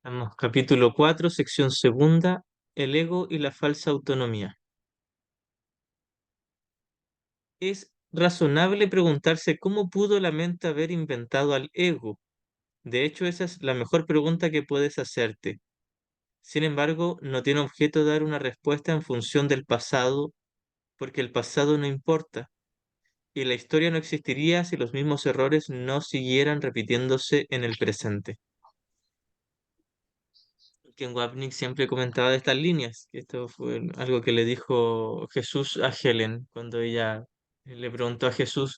Vamos, capítulo 4, sección segunda, el ego y la falsa autonomía. Es razonable preguntarse cómo pudo la mente haber inventado al ego. De hecho, esa es la mejor pregunta que puedes hacerte. Sin embargo, no tiene objeto dar una respuesta en función del pasado, porque el pasado no importa, y la historia no existiría si los mismos errores no siguieran repitiéndose en el presente. Ken Wapnick siempre comentaba de estas líneas, que esto fue algo que le dijo Jesús a Helen cuando ella le preguntó a Jesús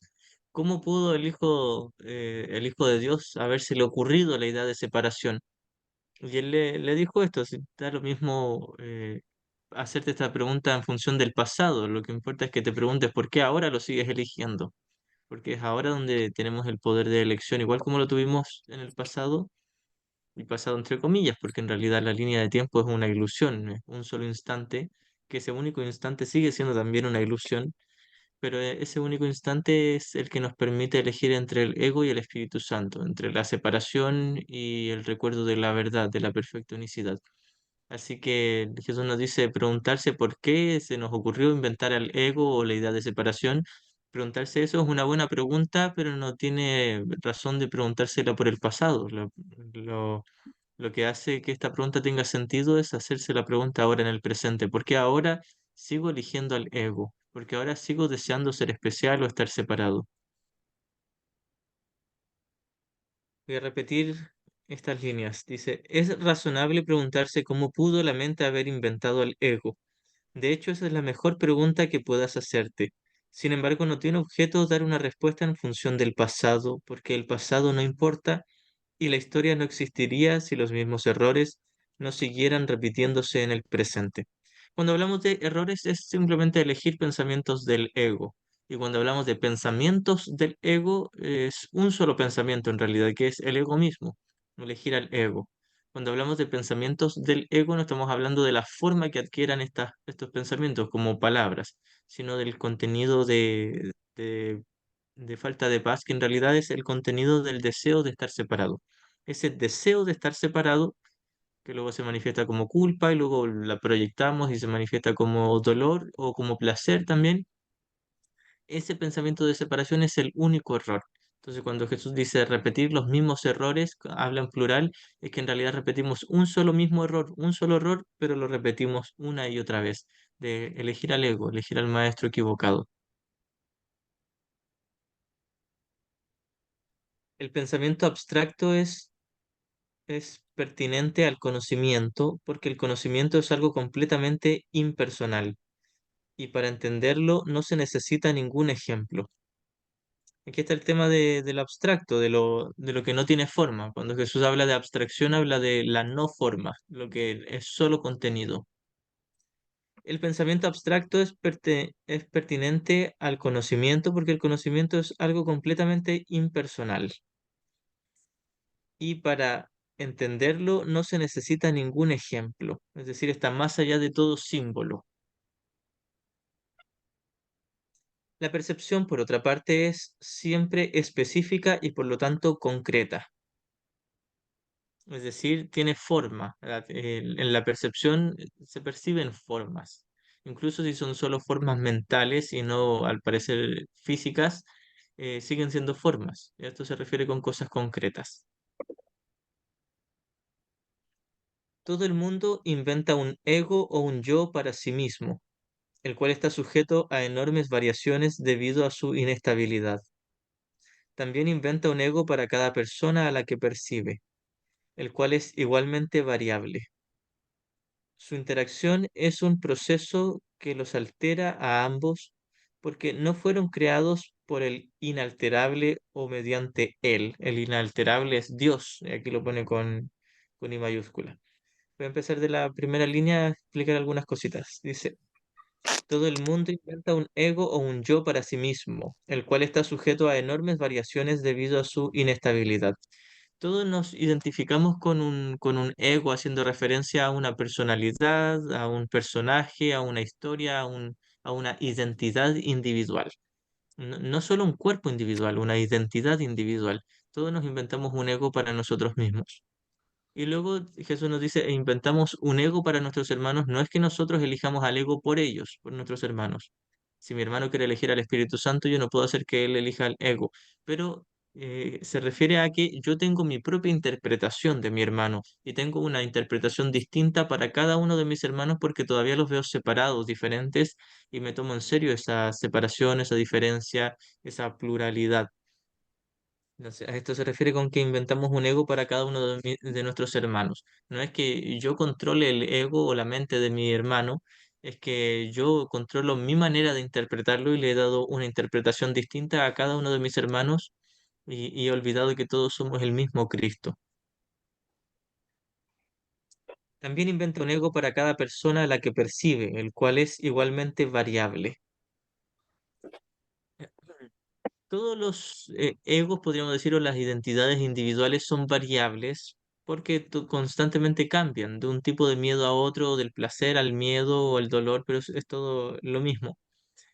cómo pudo el hijo de Dios habérsele ocurrido la idea de separación. Y él le dijo esto, si da lo mismo hacerte esta pregunta en función del pasado, lo que importa es que te preguntes por qué ahora lo sigues eligiendo, porque es ahora donde tenemos el poder de elección, igual como lo tuvimos en el pasado y pasado entre comillas, porque en realidad la línea de tiempo es una ilusión, es un solo instante, que ese único instante sigue siendo también una ilusión, pero ese único instante es el que nos permite elegir entre el ego y el Espíritu Santo, entre la separación y el recuerdo de la verdad, de la perfecta unicidad. Así que Jesús nos dice preguntarse por qué se nos ocurrió inventar al ego o la idea de separación. Preguntarse eso es una buena pregunta, pero no tiene razón de preguntársela por el pasado. Lo, lo que hace que esta pregunta tenga sentido es hacerse la pregunta ahora en el presente. ¿Por qué ahora sigo eligiendo al ego? Porque ahora sigo deseando ser especial o estar separado. Voy a repetir estas líneas. Dice, es razonable preguntarse cómo pudo la mente haber inventado al ego. De hecho, esa es la mejor pregunta que puedas hacerte. Sin embargo, no tiene objeto dar una respuesta en función del pasado, porque el pasado no importa y la historia no existiría si los mismos errores no siguieran repitiéndose en el presente. Cuando hablamos de errores es simplemente elegir pensamientos del ego. Y cuando hablamos de pensamientos del ego es un solo pensamiento en realidad, que es el ego mismo, elegir al ego. Cuando hablamos de pensamientos del ego no estamos hablando de la forma que adquieran estos pensamientos como palabras, sino del contenido de falta de paz, que en realidad es el contenido del deseo de estar separado. Ese deseo de estar separado, que luego se manifiesta como culpa y luego la proyectamos y se manifiesta como dolor o como placer también, ese pensamiento de separación es el único error. Entonces, cuando Jesús dice repetir los mismos errores, habla en plural, es que en realidad repetimos un solo mismo error, un solo error, pero lo repetimos una y otra vez, de elegir al ego, elegir al maestro equivocado. El pensamiento abstracto es pertinente al conocimiento porque el conocimiento es algo completamente impersonal y para entenderlo no se necesita ningún ejemplo. Aquí está el tema del abstracto, de lo que no tiene forma. Cuando Jesús habla de abstracción, habla de la no forma, lo que es solo contenido. El pensamiento abstracto es pertinente al conocimiento porque el conocimiento es algo completamente impersonal. Y para entenderlo no se necesita ningún ejemplo, es decir, está más allá de todo símbolo. La percepción, por otra parte, es siempre específica y por lo tanto concreta, es decir, tiene forma. En la percepción se perciben formas, incluso si son solo formas mentales y no, al parecer, físicas, siguen siendo formas. Esto se refiere con cosas concretas. Todo el mundo inventa un ego o un yo para sí mismo, el cual está sujeto a enormes variaciones debido a su inestabilidad. También inventa un ego para cada persona a la que percibe, el cual es igualmente variable. Su interacción es un proceso que los altera a ambos porque no fueron creados por el inalterable o mediante él. El inalterable es Dios, y aquí lo pone con I mayúscula. Voy a empezar de la primera línea a explicar algunas cositas. Dice, todo el mundo inventa un ego o un yo para sí mismo, el cual está sujeto a enormes variaciones debido a su inestabilidad. Todos nos identificamos con un ego haciendo referencia a una personalidad, a un personaje, a una historia, a una identidad individual. No, no solo un cuerpo individual, una identidad individual. Todos nos inventamos un ego para nosotros mismos. Y luego Jesús nos dice, "E inventamos un ego para nuestros hermanos, no es que nosotros elijamos al ego por ellos, por nuestros hermanos. Si mi hermano quiere elegir al Espíritu Santo, yo no puedo hacer que él elija al ego, pero se refiere a que yo tengo mi propia interpretación de mi hermano y tengo una interpretación distinta para cada uno de mis hermanos porque todavía los veo separados, diferentes, y me tomo en serio esa separación, esa diferencia, esa pluralidad. No sé, a esto se refiere con que inventamos un ego para cada uno de nuestros hermanos. No es que yo controle el ego o la mente de mi hermano, es que yo controlo mi manera de interpretarlo y le he dado una interpretación distinta a cada uno de mis hermanos y he olvidado que todos somos el mismo Cristo. También inventa un ego para cada persona a la que percibe, el cual es igualmente variable. Todos los egos, podríamos decir, o las identidades individuales son variables porque constantemente cambian de un tipo de miedo a otro, del placer al miedo o al dolor, pero es todo lo mismo.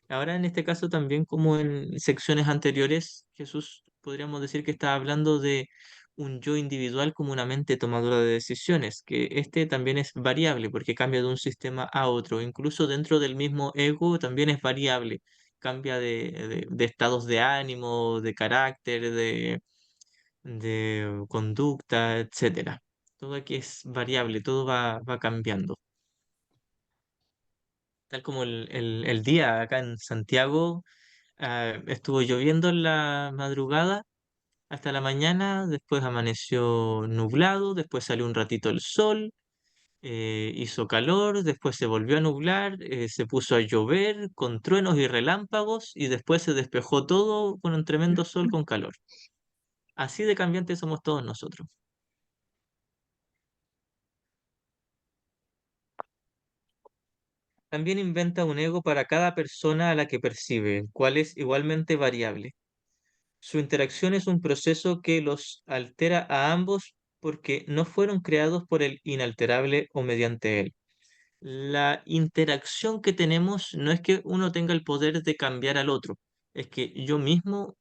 Ahora, en este caso, también como en secciones anteriores, Jesús podríamos decir que está hablando de un yo individual como una mente tomadora de decisiones, que este también es variable porque cambia de un sistema a otro. Incluso dentro del mismo ego también es variable, cambia de estados de ánimo, de carácter, de conducta, etcétera. Todo aquí es variable, todo va cambiando. Tal como el día acá en Santiago. Estuvo lloviendo en la madrugada hasta la mañana, después amaneció nublado, después salió un ratito el sol, hizo calor, después se volvió a nublar, se puso a llover con truenos y relámpagos y después se despejó todo con un tremendo sol con calor. Así de cambiantes somos todos nosotros. También inventa un ego para cada persona a la que percibe, el cual es igualmente variable. Su interacción es un proceso que los altera a ambos porque no fueron creados por el inalterable o mediante él. La interacción que tenemos no es que uno tenga el poder de cambiar al otro, es que yo mismo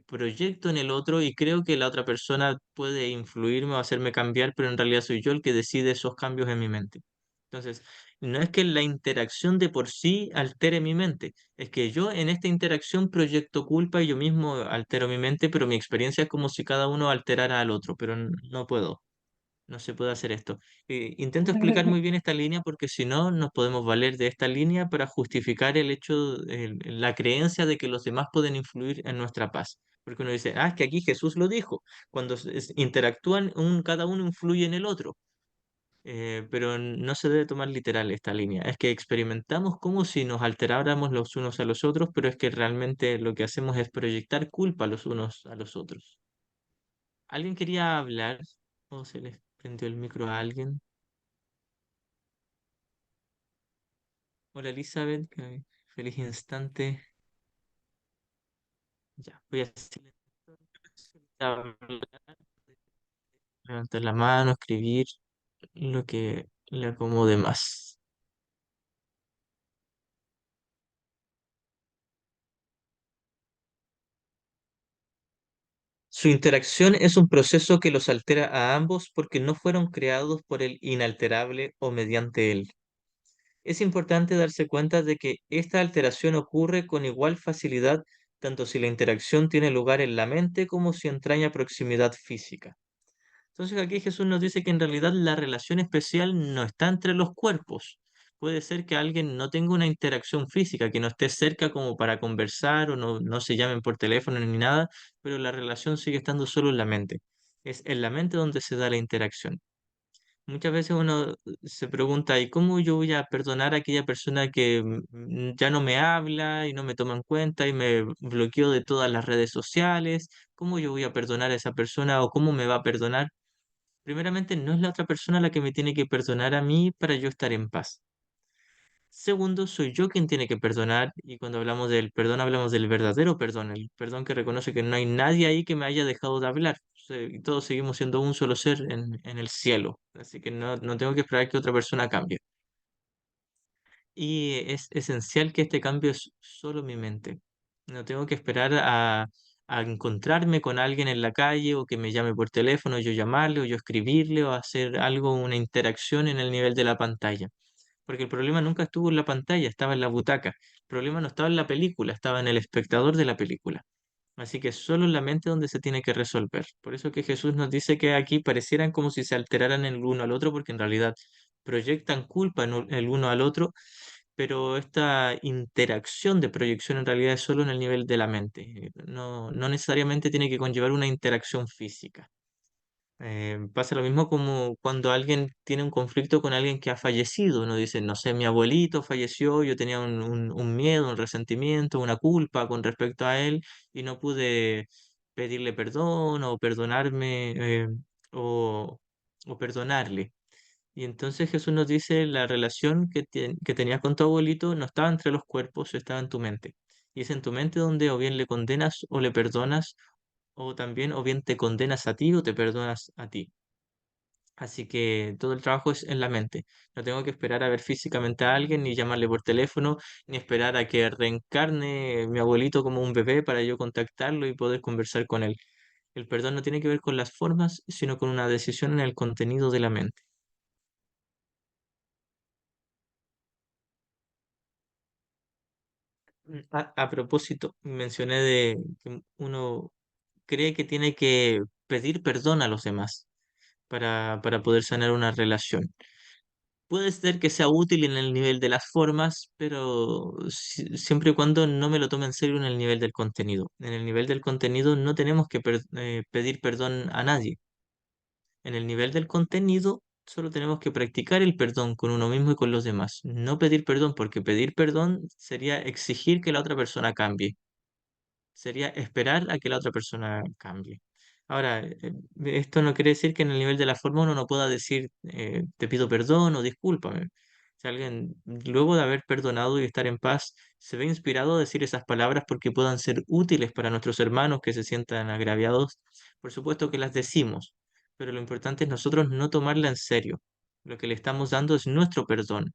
proyecto en el otro y creo que la otra persona puede influirme o hacerme cambiar, pero en realidad soy yo el que decide esos cambios en mi mente. Entonces, no es que la interacción de por sí altere mi mente, es que yo en esta interacción proyecto culpa y yo mismo altero mi mente, pero mi experiencia es como si cada uno alterara al otro, pero no puedo. No se puede hacer esto. Intento explicar muy bien esta línea porque si no, nos podemos valer de esta línea para justificar el hecho, la creencia de que los demás pueden influir en nuestra paz. Porque uno dice, es que aquí Jesús lo dijo. Cuando interactúan, cada uno influye en el otro. Pero no se debe tomar literal esta línea. Es que experimentamos como si nos alteráramos los unos a los otros, pero es que realmente lo que hacemos es proyectar culpa los unos a los otros. ¿Alguien quería hablar? ¿O se les prendió el micro a alguien? Hola Elizabeth, feliz instante. Ya, voy a levantar la mano, escribir lo que le acomode más. Su interacción es un proceso que los altera a ambos porque no fueron creados por el inalterable o mediante él. Es importante darse cuenta de que esta alteración ocurre con igual facilidad tanto si la interacción tiene lugar en la mente como si entraña proximidad física. Entonces aquí Jesús nos dice que en realidad la relación especial no está entre los cuerpos. Puede ser que alguien no tenga una interacción física, que no esté cerca como para conversar o no se llamen por teléfono ni nada, pero la relación sigue estando solo en la mente. Es en la mente donde se da la interacción. Muchas veces uno se pregunta, ¿y cómo yo voy a perdonar a aquella persona que ya no me habla y no me toma en cuenta y me bloqueó de todas las redes sociales? ¿Cómo yo voy a perdonar a esa persona o cómo me va a perdonar? Primeramente, no es la otra persona la que me tiene que perdonar a mí para yo estar en paz. Segundo, soy yo quien tiene que perdonar y cuando hablamos del perdón hablamos del verdadero perdón, el perdón que reconoce que no hay nadie ahí que me haya dejado de hablar. Y todos seguimos siendo un solo ser en el cielo, así que no tengo que esperar que otra persona cambie. Y es esencial que este cambio es solo mi mente. No tengo que esperar a encontrarme con alguien en la calle o que me llame por teléfono, yo llamarle o yo escribirle o hacer algo, una interacción en el nivel de la pantalla. Porque el problema nunca estuvo en la pantalla, estaba en la butaca. El problema no estaba en la película, estaba en el espectador de la película. Así que solo en la mente donde se tiene que resolver. Por eso que Jesús nos dice que aquí parecieran como si se alteraran el uno al otro, porque en realidad proyectan culpa el uno al otro, pero esta interacción de proyección en realidad es solo en el nivel de la mente. No, no necesariamente tiene que conllevar una interacción física. Pasa lo mismo como cuando alguien tiene un conflicto con alguien que ha fallecido. Uno dice, no sé, mi abuelito falleció, yo tenía un miedo, un resentimiento, una culpa con respecto a él y no pude pedirle perdón o perdonarme o, o perdonarle. Y entonces Jesús nos dice, la relación que tenías con tu abuelito no estaba entre los cuerpos, estaba en tu mente. Y es en tu mente donde o bien le condenas o le perdonas, o también o bien te condenas a ti o te perdonas a ti. Así que todo el trabajo es en la mente. No tengo que esperar a ver físicamente a alguien, ni llamarle por teléfono, ni esperar a que reencarne mi abuelito como un bebé para yo contactarlo y poder conversar con él. El perdón no tiene que ver con las formas, sino con una decisión en el contenido de la mente. A propósito, mencioné de que uno cree que tiene que pedir perdón a los demás para poder sanar una relación. Puede ser que sea útil en el nivel de las formas, pero siempre y cuando no me lo tome en serio en el nivel del contenido. En el nivel del contenido no tenemos que pedir perdón a nadie. En el nivel del contenido solo tenemos que practicar el perdón con uno mismo y con los demás. No pedir perdón, porque pedir perdón sería exigir que la otra persona cambie, sería esperar a que la otra persona cambie. Ahora, esto no quiere decir que en el nivel de la forma uno no pueda decir te pido perdón o discúlpame. Si alguien, luego de haber perdonado y estar en paz, se ve inspirado a decir esas palabras porque puedan ser útiles para nuestros hermanos que se sientan agraviados, por supuesto que las decimos, pero lo importante es nosotros no tomarla en serio. Lo que le estamos dando es nuestro perdón.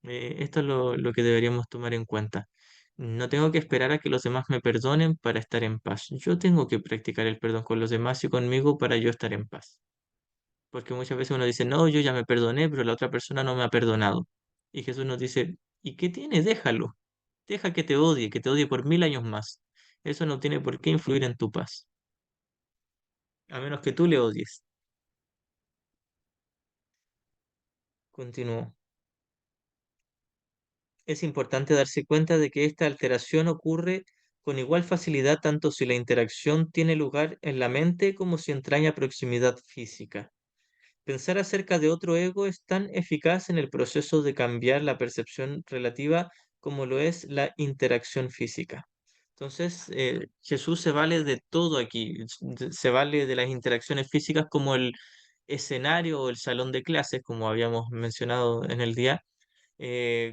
Esto es lo que deberíamos tomar en cuenta. No tengo que esperar a que los demás me perdonen para estar en paz. Yo tengo que practicar el perdón con los demás y conmigo para yo estar en paz. Porque muchas veces uno dice, no, yo ya me perdoné, pero la otra persona no me ha perdonado. Y Jesús nos dice, ¿y qué tiene? Déjalo. Deja que te odie por 1000 años más. Eso no tiene por qué influir en tu paz, a menos que tú le odies. Continuó. Es importante darse cuenta de que esta alteración ocurre con igual facilidad tanto si la interacción tiene lugar en la mente como si entraña proximidad física. Pensar acerca de otro ego es tan eficaz en el proceso de cambiar la percepción relativa como lo es la interacción física. Entonces, Jesús se vale de todo aquí, se vale de las interacciones físicas como el escenario o el salón de clases, como habíamos mencionado en el día,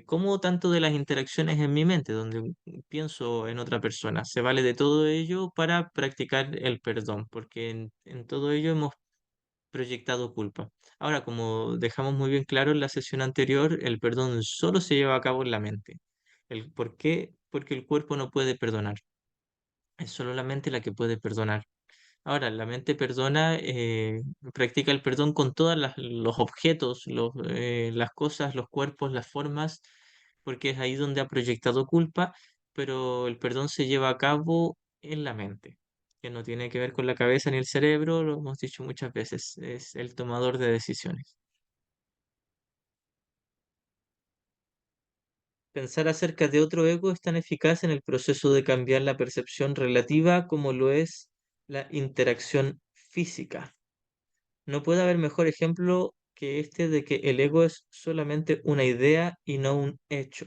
como tanto de las interacciones en mi mente, donde pienso en otra persona. Se vale de todo ello para practicar el perdón, porque en todo ello hemos proyectado culpa. Ahora, como dejamos muy bien claro en la sesión anterior, el perdón solo se lleva a cabo en la mente. ¿Por qué? Porque el cuerpo no puede perdonar. Es solo la mente la que puede perdonar. Ahora, la mente perdona, practica el perdón con todos los objetos, las cosas, los cuerpos, las formas, porque es ahí donde ha proyectado culpa, pero el perdón se lleva a cabo en la mente, que no tiene que ver con la cabeza ni el cerebro, lo hemos dicho muchas veces, es el tomador de decisiones. Pensar acerca de otro ego es tan eficaz en el proceso de cambiar la percepción relativa como lo es la interacción física. No puede haber mejor ejemplo que este de que el ego es solamente una idea y no un hecho.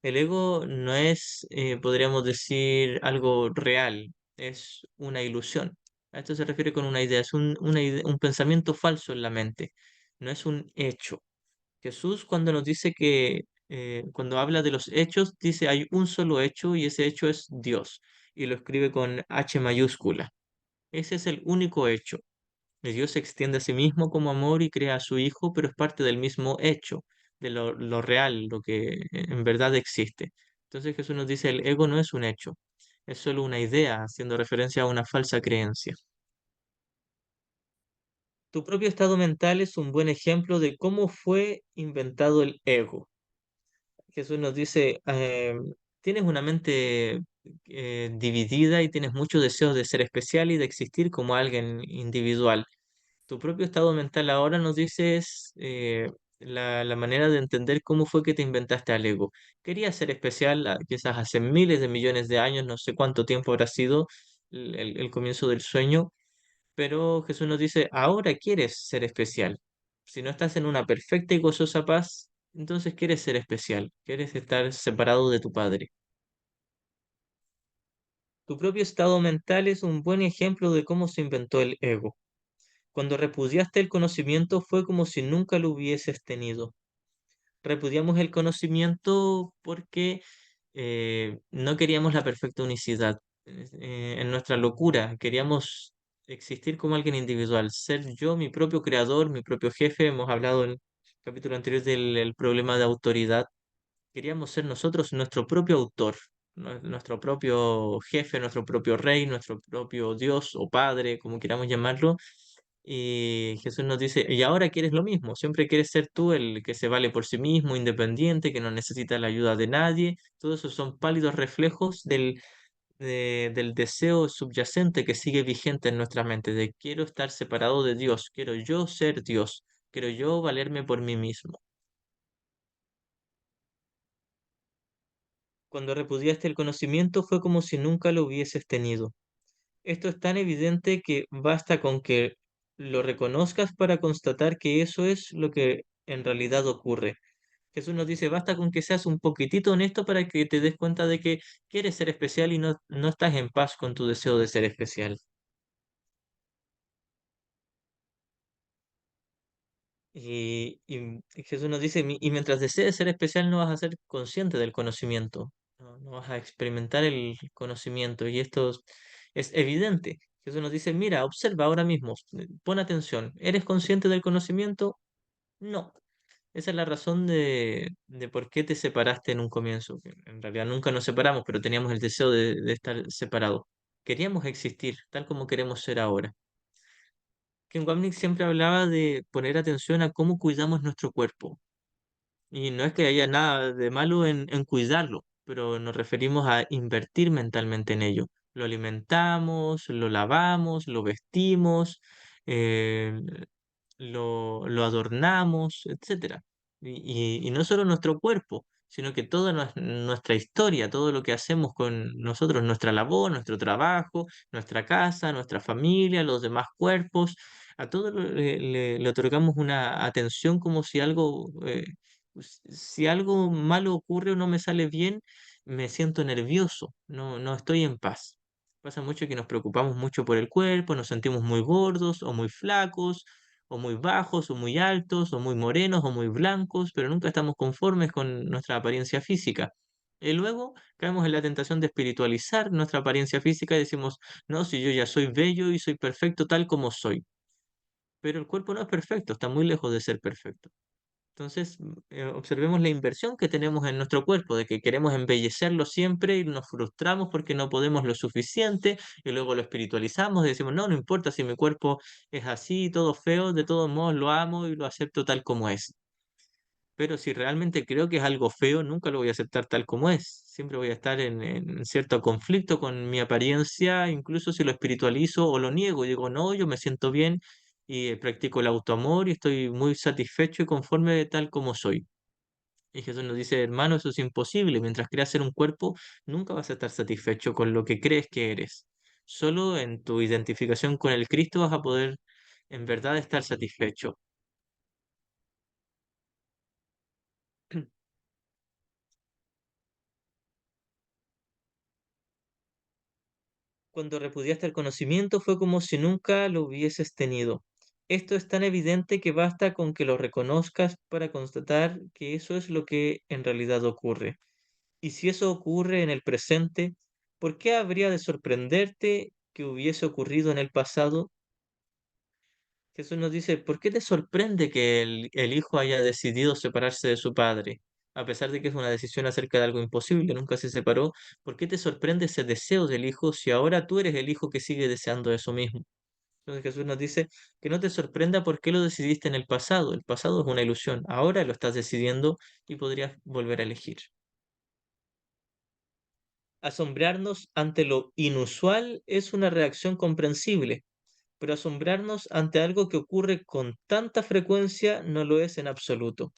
El ego no es, podríamos decir, algo real, es una ilusión. A esto se refiere con una idea, es un pensamiento falso en la mente, no es un hecho. Jesús cuando nos dice que, cuando habla de los hechos, dice hay un solo hecho y ese hecho es Dios, y lo escribe con H mayúscula. Ese es el único hecho. Dios se extiende a sí mismo como amor y crea a su Hijo, pero es parte del mismo hecho, de lo real, lo que en verdad existe. Entonces Jesús nos dice, el ego no es un hecho, es solo una idea, haciendo referencia a una falsa creencia. Tu propio estado mental es un buen ejemplo de cómo fue inventado el ego. Jesús nos dice, tienes una mente dividida y tienes mucho deseo de ser especial y de existir como alguien individual. Tu propio estado mental ahora nos dice es la manera de entender cómo fue que te inventaste al ego. Querías ser especial, quizás hace miles de millones de años, no sé cuánto tiempo habrá sido el comienzo del sueño, pero Jesús nos dice, ahora quieres ser especial. Si no estás en una perfecta y gozosa paz, entonces quieres ser especial, quieres estar separado de tu Padre. Tu propio estado mental es un buen ejemplo de cómo se inventó el ego. Cuando repudiaste el conocimiento fue como si nunca lo hubieses tenido. Repudiamos el conocimiento porque no queríamos la perfecta unicidad. En nuestra locura queríamos existir como alguien individual, ser yo mi propio creador, mi propio jefe. Hemos hablado en el capítulo anterior del el problema de autoridad. Queríamos ser nosotros nuestro propio autor, nuestro propio jefe, nuestro propio rey, nuestro propio Dios o Padre, como queramos llamarlo. Y Jesús nos dice, y ahora quieres lo mismo, siempre quieres ser tú el que se vale por sí mismo, independiente, que no necesita la ayuda de nadie. Todos esos son pálidos reflejos del deseo subyacente que sigue vigente en nuestra mente, de quiero estar separado de Dios, quiero yo ser Dios, quiero yo valerme por mí mismo. Cuando repudiaste el conocimiento fue como si nunca lo hubieses tenido. Esto es tan evidente que basta con que lo reconozcas para constatar que eso es lo que en realidad ocurre. Jesús nos dice, basta con que seas un poquitito honesto para que te des cuenta de que quieres ser especial y no estás en paz con tu deseo de ser especial. Y Jesús nos dice, y mientras desees ser especial no vas a ser consciente del conocimiento, no vas a experimentar el conocimiento y esto es evidente. Jesús nos dice, mira, observa ahora mismo, pon atención, ¿eres consciente del conocimiento? No. Esa es la razón de por qué te separaste en un comienzo. Que en realidad nunca nos separamos, pero teníamos el deseo de estar separados. Queríamos existir tal como queremos ser ahora. Ken Wapnick siempre hablaba de poner atención a cómo cuidamos nuestro cuerpo. Y no es que haya nada de malo en cuidarlo, pero nos referimos a invertir mentalmente en ello. Lo alimentamos, lo lavamos, lo vestimos, eh, lo adornamos, etcétera. Y no solo nuestro cuerpo, sino que toda nuestra historia, todo lo que hacemos con nosotros, nuestra labor, nuestro trabajo, nuestra casa, nuestra familia, los demás cuerpos, a todo le otorgamos una atención como si algo, si algo malo ocurre o no me sale bien, me siento nervioso, no estoy en paz. Pasa mucho que nos preocupamos mucho por el cuerpo, nos sentimos muy gordos o muy flacos, o muy bajos, o muy altos, o muy morenos, o muy blancos, pero nunca estamos conformes con nuestra apariencia física. Y luego caemos en la tentación de espiritualizar nuestra apariencia física y decimos, no, si yo ya soy bello y soy perfecto tal como soy. Pero el cuerpo no es perfecto, está muy lejos de ser perfecto. Entonces, observemos la inversión que tenemos en nuestro cuerpo, de que queremos embellecerlo siempre y nos frustramos porque no podemos lo suficiente y luego lo espiritualizamos y decimos, no, no importa si mi cuerpo es así, todo feo, de todos modos lo amo y lo acepto tal como es. Pero si realmente creo que es algo feo, nunca lo voy a aceptar tal como es. Siempre voy a estar en cierto conflicto con mi apariencia, incluso si lo espiritualizo o lo niego. Y digo, no, yo me siento bien y practico el autoamor y estoy muy satisfecho y conforme de tal como soy. Y Jesús nos dice, hermano, eso es imposible. Mientras creas ser un cuerpo, nunca vas a estar satisfecho con lo que crees que eres. Solo en tu identificación con el Cristo vas a poder en verdad estar satisfecho. Cuando repudiaste el conocimiento fue como si nunca lo hubieses tenido. Esto es tan evidente que basta con que lo reconozcas para constatar que eso es lo que en realidad ocurre. Y si eso ocurre en el presente, ¿por qué habría de sorprenderte que hubiese ocurrido en el pasado? Jesús nos dice, ¿por qué te sorprende que el hijo haya decidido separarse de su padre? A pesar de que es una decisión acerca de algo imposible, nunca se separó. ¿Por qué te sorprende ese deseo del hijo si ahora tú eres el hijo que sigue deseando eso mismo? Entonces Jesús nos dice que no te sorprenda por qué lo decidiste en el pasado. El pasado es una ilusión. Ahora lo estás decidiendo y podrías volver a elegir. Asombrarnos ante lo inusual es una reacción comprensible, pero asombrarnos ante algo que ocurre con tanta frecuencia no lo es en absoluto.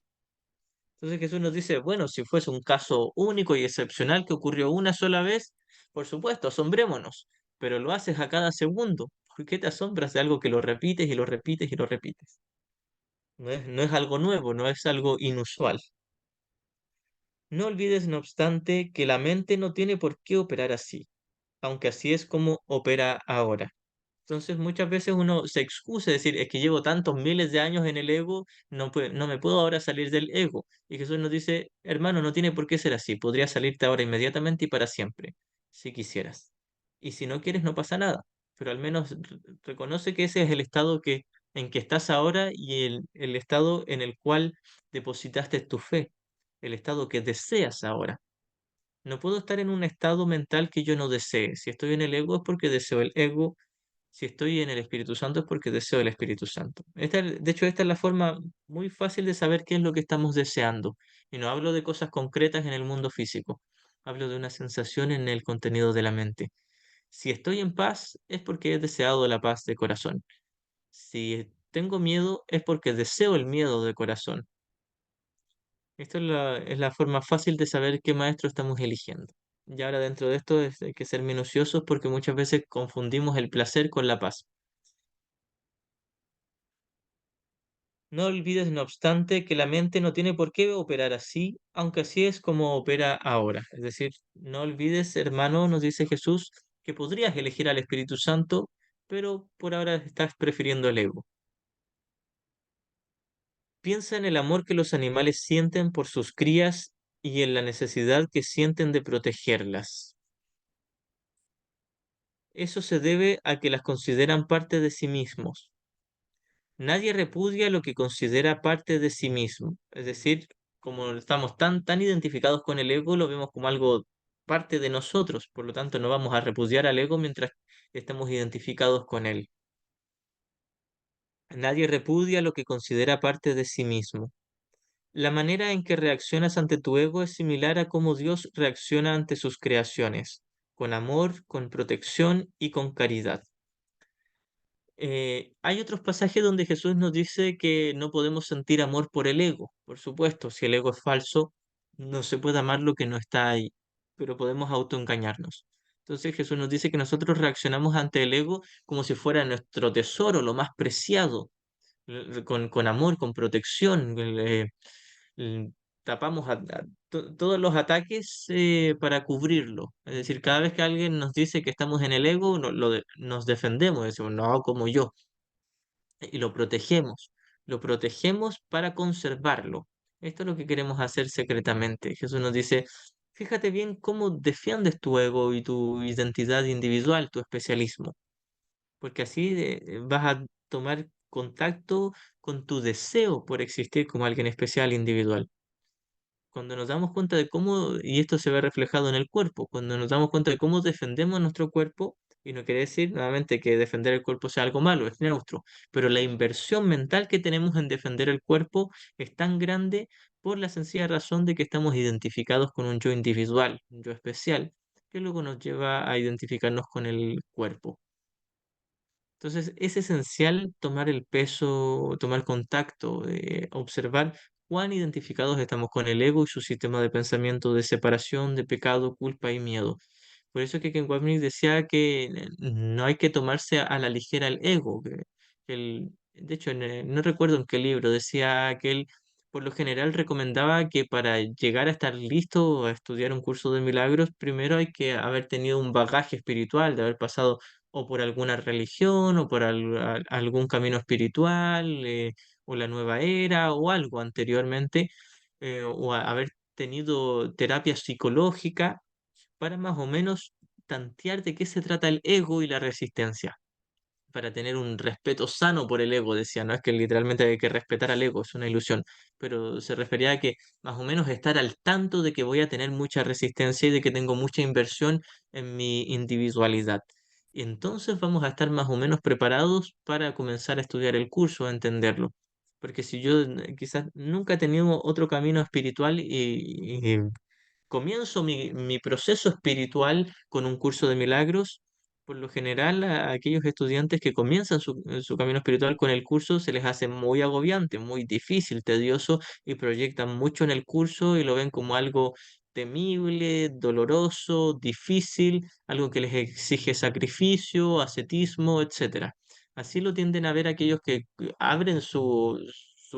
Entonces Jesús nos dice, bueno, si fuese un caso único y excepcional que ocurrió una sola vez, por supuesto, asombrémonos, pero lo haces a cada segundo. ¿Por qué te asombras de algo que lo repites y lo repites y lo repites? No es algo nuevo, no es algo inusual. No olvides, no obstante, que la mente no tiene por qué operar así, aunque así es como opera ahora. Entonces muchas veces uno se excusa, decir, es que llevo tantos miles de años en el ego, no me puedo ahora salir del ego. Y Jesús nos dice, hermano, no tiene por qué ser así, podría salirte ahora inmediatamente y para siempre, si quisieras. Y si no quieres, no pasa nada, pero al menos reconoce que ese es el estado en que estás ahora y el estado en el cual depositaste tu fe, el estado que deseas ahora. No puedo estar en un estado mental que yo no desee. Si estoy en el ego es porque deseo el ego, si estoy en el Espíritu Santo es porque deseo el Espíritu Santo. De hecho, esta es la forma muy fácil de saber qué es lo que estamos deseando. Y no hablo de cosas concretas en el mundo físico, hablo de una sensación en el contenido de la mente. Si estoy en paz es porque he deseado la paz de corazón. Si tengo miedo es porque deseo el miedo de corazón. Esto es la forma fácil de saber qué maestro estamos eligiendo. Y ahora dentro de esto hay que ser minuciosos porque muchas veces confundimos el placer con la paz. No olvides, no obstante, que la mente no tiene por qué operar así, aunque así es como opera ahora. Es decir, no olvides, hermano, nos dice Jesús, que podrías elegir al Espíritu Santo, pero por ahora estás prefiriendo el ego. Piensa en el amor que los animales sienten por sus crías y en la necesidad que sienten de protegerlas. Eso se debe a que las consideran parte de sí mismos. Nadie repudia lo que considera parte de sí mismo. Es decir, como estamos tan identificados con el ego, lo vemos como algo parte de nosotros. Por lo tanto, no vamos a repudiar al ego mientras estemos identificados con él. Nadie repudia lo que considera parte de sí mismo. La manera en que reaccionas ante tu ego es similar a cómo Dios reacciona ante sus creaciones, con amor, con protección y con caridad. Hay otros pasajes donde Jesús nos dice que no podemos sentir amor por el ego. Por supuesto, si el ego es falso, no se puede amar lo que no está ahí, pero podemos autoengañarnos. Entonces Jesús nos dice que nosotros reaccionamos ante el ego como si fuera nuestro tesoro, lo más preciado, con amor, con protección. Eh, Tapamos todos los ataques para cubrirlo. Es decir, cada vez que alguien nos dice que estamos en el ego, nos defendemos, decimos, no, como yo, y lo protegemos para conservarlo. Esto es lo que queremos hacer secretamente. Jesús nos dice, fíjate bien cómo defiendes tu ego y tu identidad individual, tu especialismo, porque así vas a tomar contacto con tu deseo por existir como alguien especial, individual. Cuando nos damos cuenta de cómo, y esto se ve reflejado en el cuerpo, cuando nos damos cuenta de cómo defendemos nuestro cuerpo, y no quiere decir nuevamente que defender el cuerpo sea algo malo, es neutro, pero la inversión mental que tenemos en defender el cuerpo es tan grande por la sencilla razón de que estamos identificados con un yo individual, un yo especial, que luego nos lleva a identificarnos con el cuerpo. Entonces es esencial tomar el peso, tomar contacto, observar cuán identificados estamos con el ego y su sistema de pensamiento de separación, de pecado, culpa y miedo. Por eso es que Ken Wapnick decía que no hay que tomarse a la ligera el ego. De hecho, no recuerdo en qué libro, decía que él por lo general recomendaba que para llegar a estar listo a estudiar un curso de milagros, primero hay que haber tenido un bagaje espiritual, de haber pasado o por alguna religión o por algún camino espiritual o la nueva era o algo anteriormente haber tenido terapia psicológica para más o menos tantear de qué se trata el ego y la resistencia. para tener un respeto sano por el ego, decía, no es que literalmente hay que respetar al ego, es una ilusión, pero se refería a que más o menos estar al tanto de que voy a tener mucha resistencia y de que tengo mucha inversión en mi individualidad. Y entonces vamos a estar más o menos preparados para comenzar a estudiar el curso, a entenderlo. Porque si yo quizás nunca he tenido otro camino espiritual y comienzo mi proceso espiritual con un curso de milagros. Por lo general, a aquellos estudiantes que comienzan su camino espiritual con el curso se les hace muy agobiante, muy difícil, tedioso y proyectan mucho en el curso y lo ven como algo temible, doloroso, difícil, algo que les exige sacrificio, ascetismo, etcétera. Así lo tienden a ver aquellos que abren su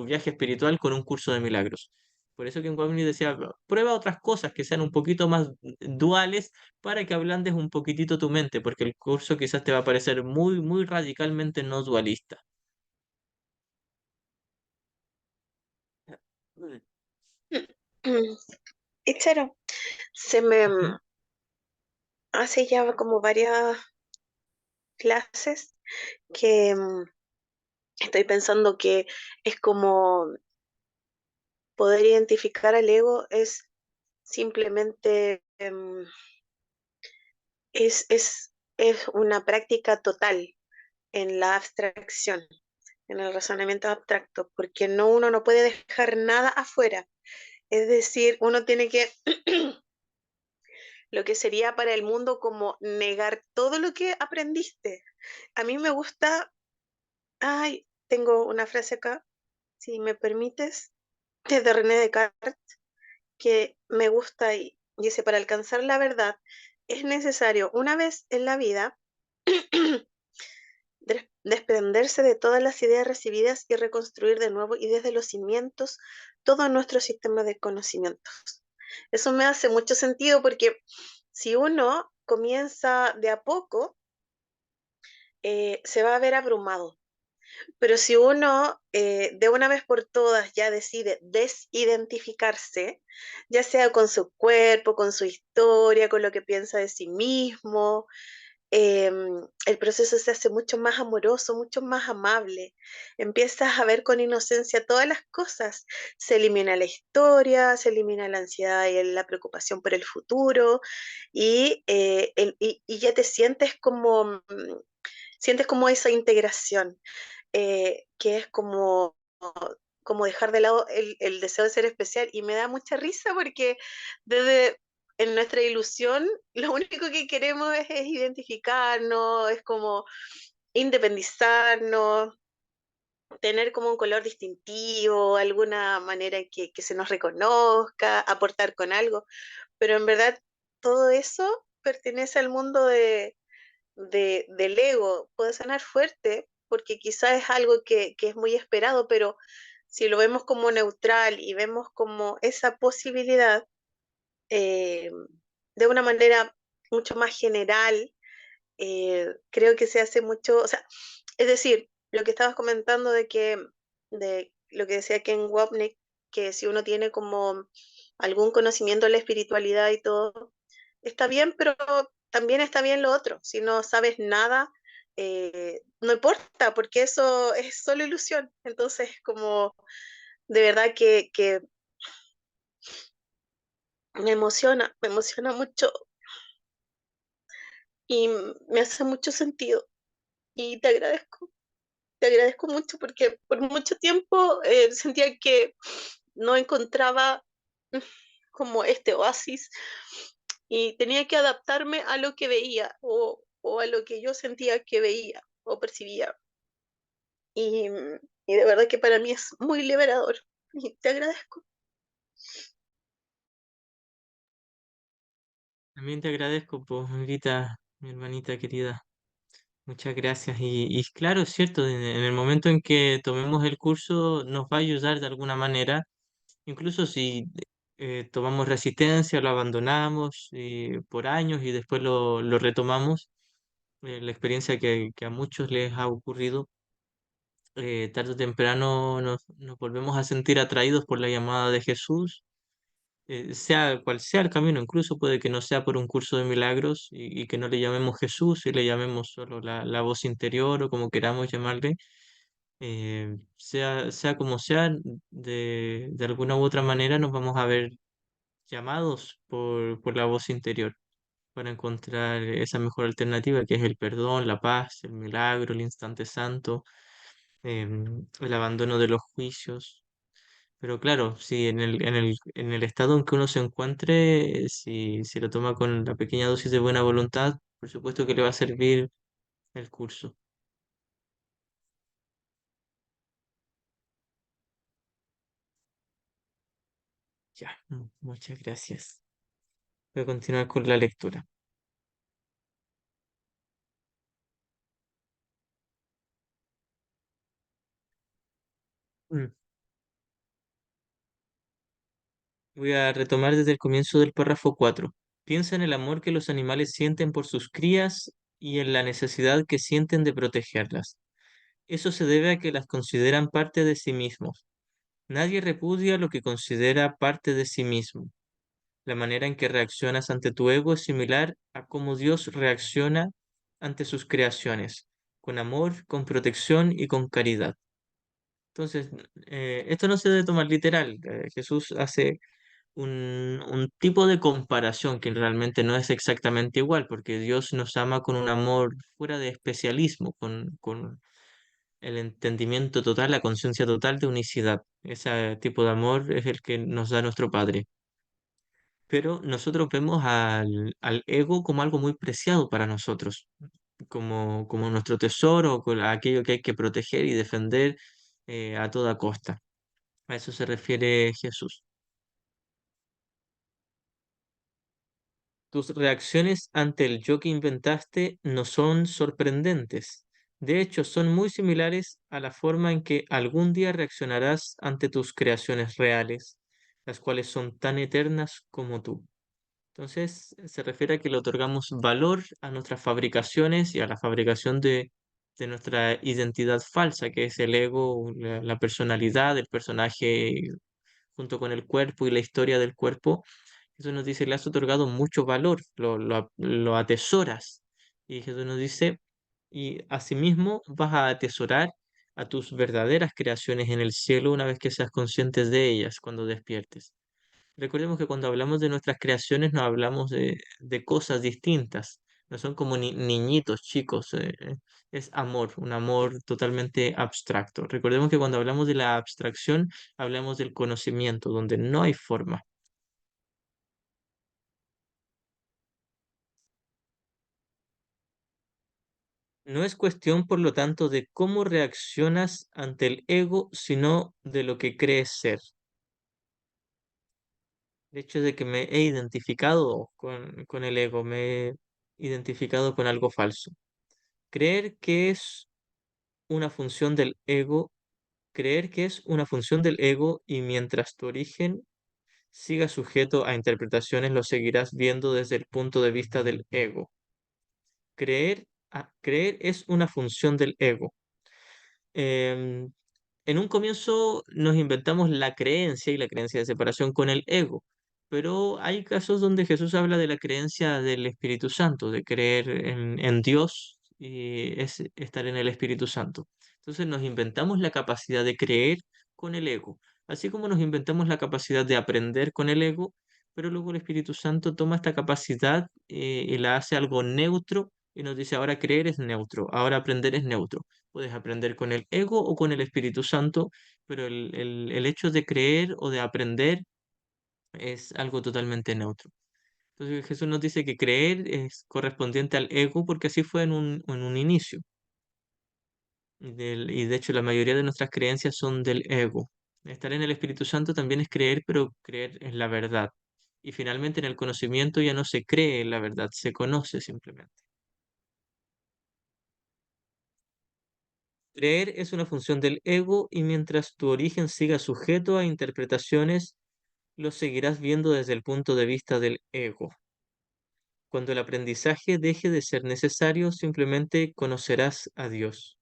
viaje espiritual con un curso de milagros. Por eso que en Webney decía, prueba otras cosas que sean un poquito más duales para que ablandes un poquitito tu mente, porque el curso quizás te va a parecer muy, muy radicalmente no dualista. Mm. Y claro, se me Ujú. hace ya como varias clases que estoy pensando que es como poder identificar al ego es simplemente es una práctica total en la abstracción, en el razonamiento abstracto, porque uno no puede dejar nada afuera. Es decir, uno tiene que, lo que sería para el mundo como negar todo lo que aprendiste. A mí me gusta, ay, tengo una frase acá, si me permites, es de René Descartes, que me gusta y dice, para alcanzar la verdad es necesario una vez en la vida desprenderse de todas las ideas recibidas y reconstruir de nuevo y desde los cimientos todo nuestro sistema de conocimientos. Eso me hace mucho sentido porque si uno comienza de a poco, se va a ver abrumado. Pero si uno de una vez por todas ya decide desidentificarse, ya sea con su cuerpo, con su historia, con lo que piensa de sí mismo, eh, el proceso se hace mucho más amoroso, mucho más amable. Empiezas a ver con inocencia todas las cosas. Se elimina la historia, se elimina la ansiedad y la preocupación por el futuro y ya te sientes como esa integración, que es como dejar de lado el deseo de ser especial. Y me da mucha risa porque desde en nuestra ilusión lo único que queremos es identificarnos, es como independizarnos, tener como un color distintivo, alguna manera en que se nos reconozca, aportar con algo, pero en verdad todo eso pertenece al mundo del ego. Puede sonar fuerte porque quizás es algo que es muy esperado, pero si lo vemos como neutral y vemos como esa posibilidad, eh, de una manera mucho más general, creo que se hace mucho, o sea, es decir, lo que estabas comentando de lo que decía Ken Wapnick, que si uno tiene como algún conocimiento de la espiritualidad y todo, está bien, pero también está bien lo otro. Si no sabes nada, no importa, porque eso es solo ilusión. Entonces, como de verdad que me emociona mucho y me hace mucho sentido. Y te agradezco mucho porque por mucho tiempo sentía que no encontraba mm, como este oasis y tenía que adaptarme a lo que veía o a lo que yo sentía que veía o percibía. Y de verdad que para mí es muy liberador. Y te agradezco. También te agradezco, pues, Rita, mi hermanita querida. Muchas gracias. Y claro, es cierto, en el momento en que tomemos el curso nos va a ayudar de alguna manera, incluso si tomamos resistencia, lo abandonamos por años y después lo retomamos, la experiencia que a muchos les ha ocurrido, tarde o temprano nos volvemos a sentir atraídos por la llamada de Jesús sea cual sea el camino, incluso puede que no sea por un curso de milagros y que no le llamemos Jesús y le llamemos solo la voz interior o como queramos llamarle, sea como sea, de alguna u otra manera nos vamos a ver llamados por la voz interior para encontrar esa mejor alternativa que es el perdón, la paz, el milagro, el instante santo, el abandono de los juicios. Pero claro, si en el estado en que uno se encuentre, si lo toma con la pequeña dosis de buena voluntad, por supuesto que le va a servir el curso. Ya, muchas gracias. Voy a continuar con la lectura. Mm, Voy a retomar desde el comienzo del párrafo 4. Piensa en el amor que los animales sienten por sus crías y en la necesidad que sienten de protegerlas. Eso se debe a que las consideran parte de sí mismos. Nadie repudia lo que considera parte de sí mismo. La manera en que reaccionas ante tu ego es similar a cómo Dios reacciona ante sus creaciones, con amor, con protección y con caridad. Entonces, esto no se debe tomar literal. Jesús hace un tipo de comparación que realmente no es exactamente igual, porque Dios nos ama con un amor fuera de especialismo, con el entendimiento total, la conciencia total de unicidad. Ese tipo de amor es el que nos da nuestro Padre. Pero nosotros vemos al ego como algo muy preciado para nosotros, como nuestro tesoro, con aquello que hay que proteger y defender a toda costa. A eso se refiere Jesús. Tus reacciones ante el yo que inventaste no son sorprendentes. De hecho, son muy similares a la forma en que algún día reaccionarás ante tus creaciones reales, las cuales son tan eternas como tú. Entonces, se refiere a que le otorgamos valor a nuestras fabricaciones y a la fabricación de nuestra identidad falsa, que es el ego, la personalidad, el personaje junto con el cuerpo y la historia del cuerpo. Jesús nos dice, le has otorgado mucho valor, lo atesoras. Y Jesús nos dice, y asimismo vas a atesorar a tus verdaderas creaciones en el cielo una vez que seas consciente de ellas cuando despiertes. Recordemos que cuando hablamos de nuestras creaciones no hablamos de cosas distintas, no son como niñitos chicos, es amor, un amor totalmente abstracto. Recordemos que cuando hablamos de la abstracción hablamos del conocimiento, donde no hay forma. No es cuestión, por lo tanto, de cómo reaccionas ante el ego, sino de lo que crees ser. El hecho de que me he identificado con el ego, me he identificado con algo falso. Creer que es una función del ego, creer que es una función del ego y mientras tu origen siga sujeto a interpretaciones, lo seguirás viendo desde el punto de vista del ego. Creer es una función del ego. Em, en un comienzo nos inventamos la creencia y la creencia de separación con el ego, pero hay casos donde Jesús habla de la creencia del Espíritu Santo, de creer en Dios y es estar en el Espíritu Santo. Entonces nos inventamos la capacidad de creer con el ego, así como nos inventamos la capacidad de aprender con el ego, pero luego el Espíritu Santo toma esta capacidad y la hace algo neutro y nos dice ahora creer es neutro, ahora aprender es neutro. Puedes aprender con el ego o con el Espíritu Santo, pero el hecho de creer o de aprender es algo totalmente neutro. Entonces Jesús nos dice que creer es correspondiente al ego porque así fue en un inicio. Y de hecho la mayoría de nuestras creencias son del ego. Estar en el Espíritu Santo también es creer, pero creer en la verdad. Y finalmente en el conocimiento ya no se cree en la verdad, se conoce simplemente. Creer es una función del ego y mientras tu origen siga sujeto a interpretaciones, lo seguirás viendo desde el punto de vista del ego. Cuando el aprendizaje deje de ser necesario, simplemente conocerás a Dios.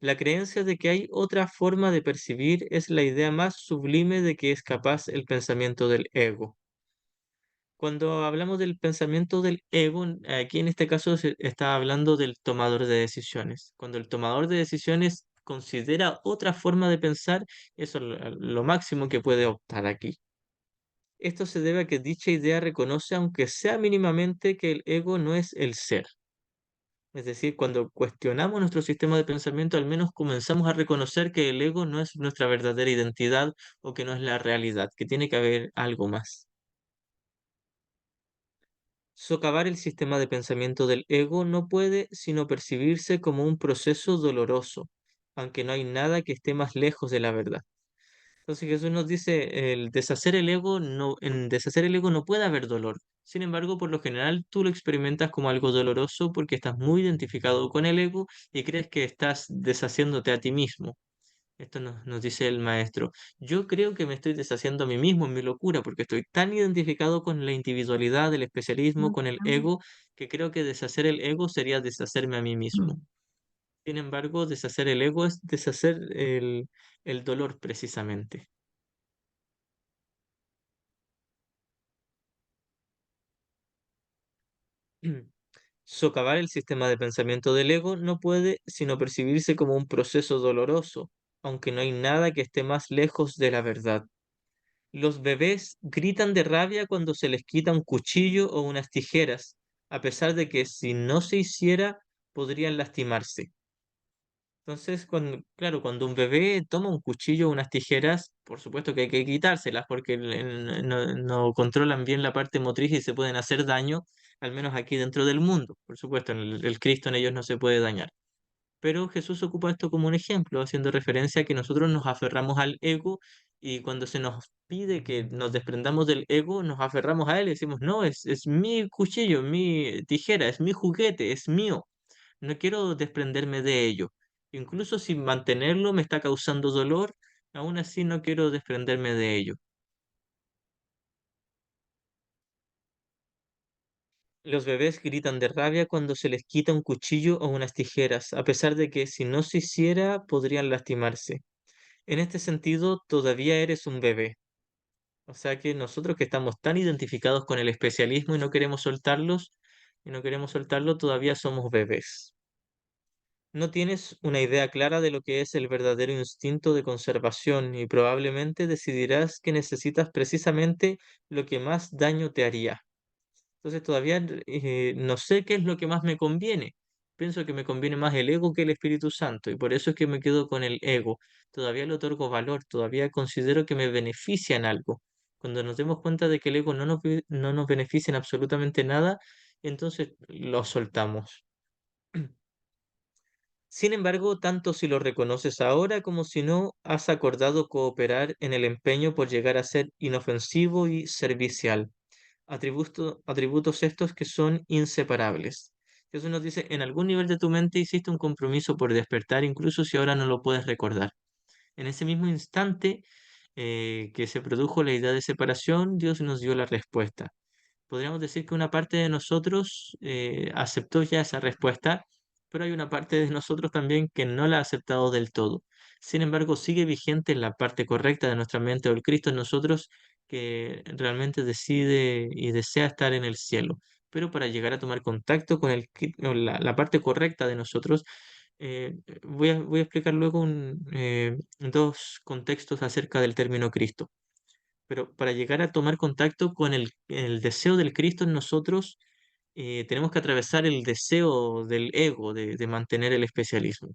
La creencia de que hay otra forma de percibir es la idea más sublime de que es capaz el pensamiento del ego. Cuando hablamos del pensamiento del ego, aquí en este caso se está hablando del tomador de decisiones. Cuando el tomador de decisiones considera otra forma de pensar, eso es lo máximo que puede optar aquí. Esto se debe a que dicha idea reconoce, aunque sea mínimamente, que el ego no es el ser. Es decir, cuando cuestionamos nuestro sistema de pensamiento, al menos comenzamos a reconocer que el ego no es nuestra verdadera identidad o que no es la realidad, que tiene que haber algo más. Socavar el sistema de pensamiento del ego no puede sino percibirse como un proceso doloroso, aunque no hay nada que esté más lejos de la verdad. Entonces Jesús nos dice, el deshacer el ego no, en deshacer el ego no puede haber dolor. Sin embargo, por lo general tú lo experimentas como algo doloroso porque estás muy identificado con el ego y crees que estás deshaciéndote a ti mismo. Esto nos dice el maestro. Yo creo que me estoy deshaciendo a mí mismo en mi locura porque estoy tan identificado con la individualidad, el especialismo, con el ego, que creo que deshacer el ego sería deshacerme a mí mismo. Sin embargo, deshacer el ego es deshacer el dolor precisamente. Socavar el sistema de pensamiento del ego no puede sino percibirse como un proceso doloroso, aunque no hay nada que esté más lejos de la verdad. Los bebés gritan de rabia cuando se les quita un cuchillo o unas tijeras, a pesar de que si no se hiciera podrían lastimarse. Entonces, claro, cuando un bebé toma un cuchillo o unas tijeras, por supuesto que hay que quitárselas porque no controlan bien la parte motriz y se pueden hacer daño, al menos aquí dentro del mundo. Por supuesto, en el Cristo en ellos no se puede dañar. Pero Jesús ocupa esto como un ejemplo, haciendo referencia a que nosotros nos aferramos al ego y cuando se nos pide que nos desprendamos del ego, nos aferramos a él y decimos, no, es mi cuchillo, mi tijera, es mi juguete, es mío, no quiero desprenderme de ello. Incluso si mantenerlo me está causando dolor, aún así no quiero desprenderme de ello. Los bebés gritan de rabia cuando se les quita un cuchillo o unas tijeras, a pesar de que si no se hiciera podrían lastimarse. En este sentido, todavía eres un bebé. O sea que nosotros que estamos tan identificados con el especialismo y no queremos soltarlos, y no queremos soltarlo, todavía somos bebés. No tienes una idea clara de lo que es el verdadero instinto de conservación y probablemente decidirás que necesitas precisamente lo que más daño te haría. Entonces todavía no sé qué es lo que más me conviene. Pienso que me conviene más el ego que el Espíritu Santo y por eso es que me quedo con el ego. Todavía le otorgo valor, todavía considero que me beneficia en algo. Cuando nos demos cuenta de que el ego no nos beneficia en absolutamente nada, entonces lo soltamos. Sin embargo, tanto si lo reconoces ahora como si no, has acordado cooperar en el empeño por llegar a ser inofensivo y servicial, atributos estos que son inseparables. Jesús nos dice, en algún nivel de tu mente hiciste un compromiso por despertar, incluso si ahora no lo puedes recordar. En ese mismo instante que se produjo la idea de separación, Dios nos dio la respuesta. Podríamos decir que una parte de nosotros aceptó ya esa respuesta, pero hay una parte de nosotros también que no la ha aceptado del todo. Sin embargo, sigue vigente en la parte correcta de nuestra mente o el Cristo en nosotros que realmente decide y desea estar en el cielo. Pero para llegar a tomar contacto con o la parte correcta de nosotros, voy a explicar luego dos contextos acerca del término Cristo. Pero para llegar a tomar contacto con el deseo del Cristo en nosotros, tenemos que atravesar el deseo del ego de mantener el especialismo.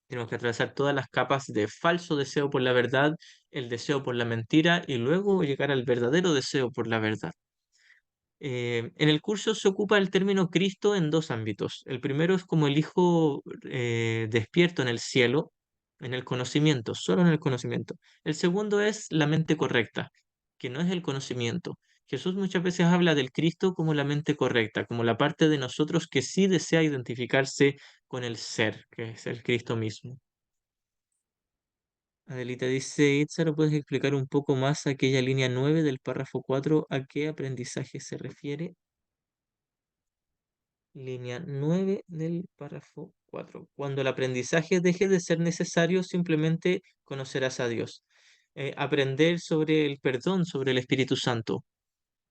Tenemos que atravesar todas las capas de falso deseo por la verdad, el deseo por la mentira y luego llegar al verdadero deseo por la verdad. En el curso se ocupa el término Cristo en dos ámbitos. El primero es como el Hijo despierto en el cielo, en el conocimiento, solo en el conocimiento. El segundo es la mente correcta, que no es el conocimiento. Jesús muchas veces habla del Cristo como la mente correcta, como la parte de nosotros que sí desea identificarse con el ser, que es el Cristo mismo. Adelita dice, Itzaro, ¿puedes explicar un poco más aquella línea 9 del párrafo 4? ¿A qué aprendizaje se refiere? Línea 9 del párrafo 4. Cuando el aprendizaje deje de ser necesario, simplemente conocerás a Dios. Aprender sobre el perdón, sobre el Espíritu Santo.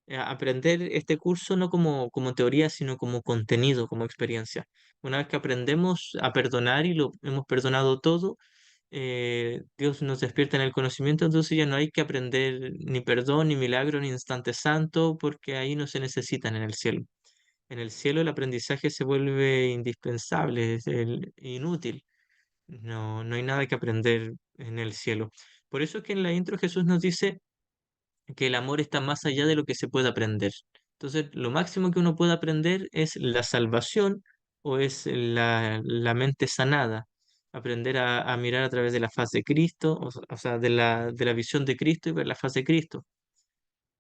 aprender este curso no como teoría, sino como contenido, como experiencia. Una vez que aprendemos a perdonar y lo hemos perdonado todo, Dios nos despierta en el conocimiento, entonces ya no hay que aprender ni perdón, ni milagro, ni instante santo, porque ahí no se necesitan en el cielo. En el cielo el aprendizaje se vuelve indispensable, inútil. No, no hay nada que aprender en el cielo. Por eso es que en la intro Jesús nos dice que el amor está más allá de lo que se puede aprender. Entonces, lo máximo que uno puede aprender es la salvación o es la mente sanada. Aprender a mirar a través de la faz de Cristo, o sea, de la visión de Cristo y ver la faz de Cristo,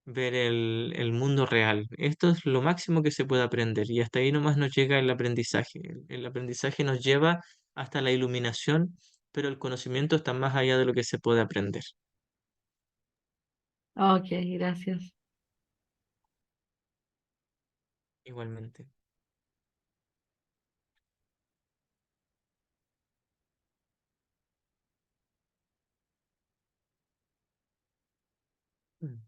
ver el mundo real. Esto es lo máximo que se puede aprender y hasta ahí nomás nos llega el aprendizaje. El aprendizaje nos lleva hasta la iluminación, pero el conocimiento está más allá de lo que se puede aprender. Ok, gracias. Igualmente. Mm.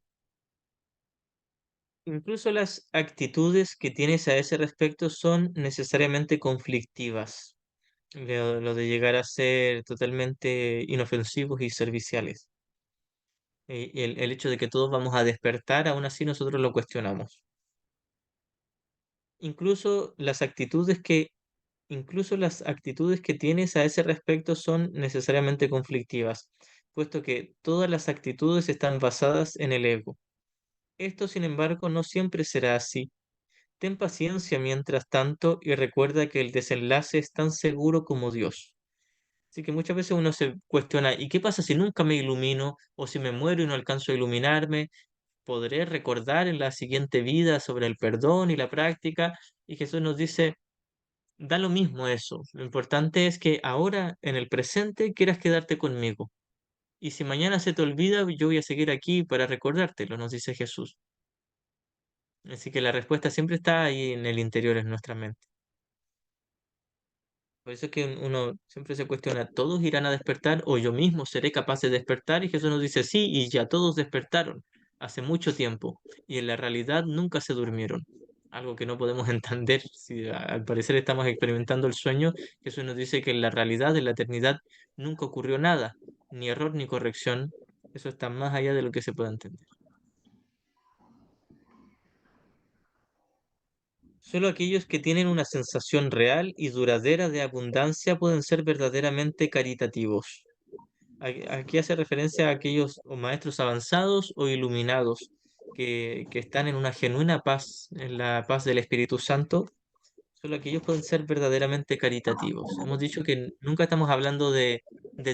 Incluso las actitudes que tienes a ese respecto son necesariamente conflictivas. Lo de llegar a ser totalmente inofensivos y serviciales. El hecho de que todos vamos a despertar, aún así nosotros lo cuestionamos. Incluso las actitudes que, incluso las actitudes que tienes a ese respecto son necesariamente conflictivas, puesto que todas las actitudes están basadas en el ego. Esto, sin embargo, no siempre será así. Ten paciencia mientras tanto y recuerda que el desenlace es tan seguro como Dios. Así que muchas veces uno se cuestiona, ¿y qué pasa si nunca me ilumino? O si me muero y no alcanzo a iluminarme, ¿podré recordar en la siguiente vida sobre el perdón y la práctica? Y Jesús nos dice, da lo mismo eso. Lo importante es que ahora, en el presente, quieras quedarte conmigo. Y si mañana se te olvida, yo voy a seguir aquí para recordártelo, nos dice Jesús. Así que la respuesta siempre está ahí en el interior, en nuestra mente. Por eso es que uno siempre se cuestiona, ¿todos irán a despertar o yo mismo seré capaz de despertar? Y Jesús nos dice, sí, y ya todos despertaron hace mucho tiempo y en la realidad nunca se durmieron. Algo que no podemos entender si al parecer estamos experimentando el sueño. Jesús nos dice que en la realidad, en la eternidad, nunca ocurrió nada, ni error ni corrección. Eso está más allá de lo que se puede entender. Solo aquellos que tienen una sensación real y duradera de abundancia pueden ser verdaderamente caritativos. Aquí hace referencia a aquellos o maestros avanzados o iluminados que están en una genuina paz, en la paz del Espíritu Santo. Solo aquellos pueden ser verdaderamente caritativos. Hemos dicho que nunca estamos hablando de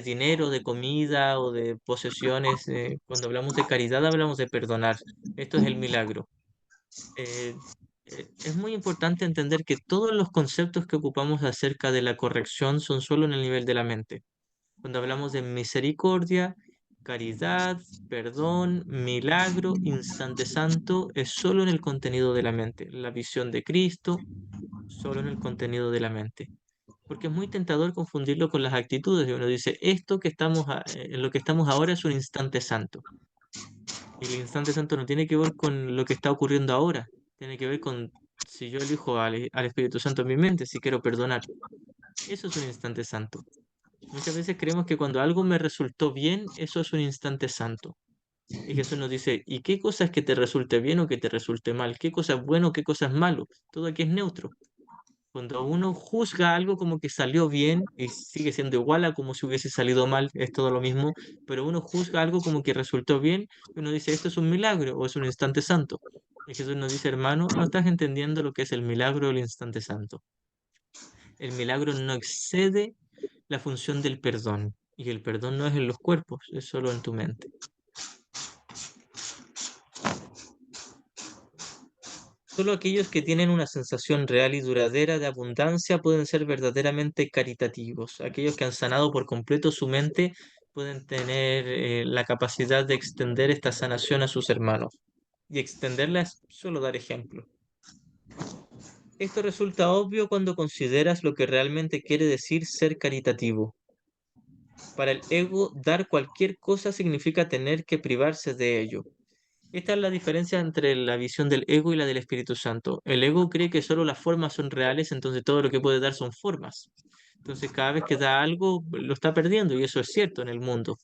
dinero, de comida o de posesiones. Cuando hablamos de caridad hablamos de perdonar. Esto es el milagro. Eh, es muy importante entender que todos los conceptos que ocupamos acerca de la corrección son solo en el nivel de la mente. Cuando hablamos de misericordia, caridad, perdón, milagro, instante santo, es solo en el contenido de la mente. La visión de Cristo, solo en el contenido de la mente. Porque es muy tentador confundirlo con las actitudes. Y uno dice, esto que estamos en lo que estamos ahora es un instante santo. Y el instante santo no tiene que ver con lo que está ocurriendo ahora. Tiene que ver con si yo elijo al Espíritu Santo en mi mente, si quiero perdonar. Eso es un instante santo. Muchas veces creemos que cuando algo me resultó bien, eso es un instante santo. Y Jesús nos dice, ¿y qué cosa es que te resulte bien o que te resulte mal? ¿Qué cosa es bueno o qué cosa es malo? Todo aquí es neutro. Cuando uno juzga algo como que salió bien y sigue siendo igual a como si hubiese salido mal, es todo lo mismo, pero uno juzga algo como que resultó bien, y uno dice, esto es un milagro o es un instante santo. Y Jesús nos dice, hermano, no estás entendiendo lo que es el milagro o el instante santo. El milagro no excede la función del perdón. Y el perdón no es en los cuerpos, es solo en tu mente. Solo aquellos que tienen una sensación real y duradera de abundancia pueden ser verdaderamente caritativos. Aquellos que han sanado por completo su mente pueden tener la capacidad de extender esta sanación a sus hermanos. Y extenderla es solo dar ejemplo. Esto resulta obvio cuando consideras lo que realmente quiere decir ser caritativo. Para el ego, dar cualquier cosa significa tener que privarse de ello. Esta es la diferencia entre la visión del ego y la del Espíritu Santo. El ego cree que solo las formas son reales, entonces todo lo que puede dar son formas. Entonces cada vez que da algo lo está perdiendo y eso es cierto en el mundo.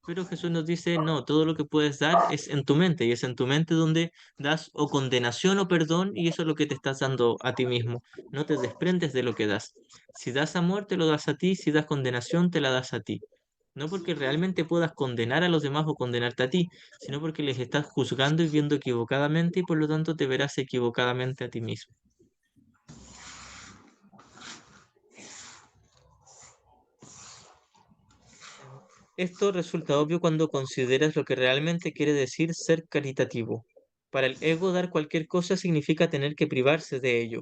Pero Jesús nos dice, no, todo lo que puedes dar es en tu mente y es en tu mente donde das o condenación o perdón y eso es lo que te estás dando a ti mismo. No te desprendes de lo que das. Si das amor, te lo das a ti, si das condenación, te la das a ti. No porque realmente puedas condenar a los demás o condenarte a ti, sino porque les estás juzgando y viendo equivocadamente y por lo tanto te verás equivocadamente a ti mismo. Esto resulta obvio cuando consideras lo que realmente quiere decir ser caritativo. Para el ego, dar cualquier cosa significa tener que privarse de ello.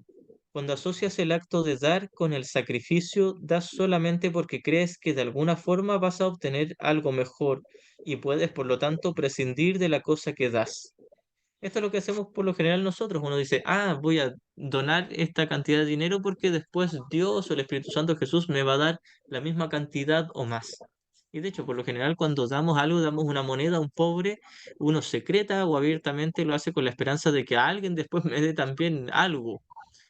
Cuando asocias el acto de dar con el sacrificio, das solamente porque crees que de alguna forma vas a obtener algo mejor y puedes, por lo tanto, prescindir de la cosa que das. Esto es lo que hacemos por lo general nosotros. Uno dice, ah, voy a donar esta cantidad de dinero porque después Dios o el Espíritu Santo Jesús me va a dar la misma cantidad o más. Y de hecho, por lo general, cuando damos algo, damos una moneda a un pobre, uno secreta o abiertamente lo hace con la esperanza de que alguien después me dé también algo.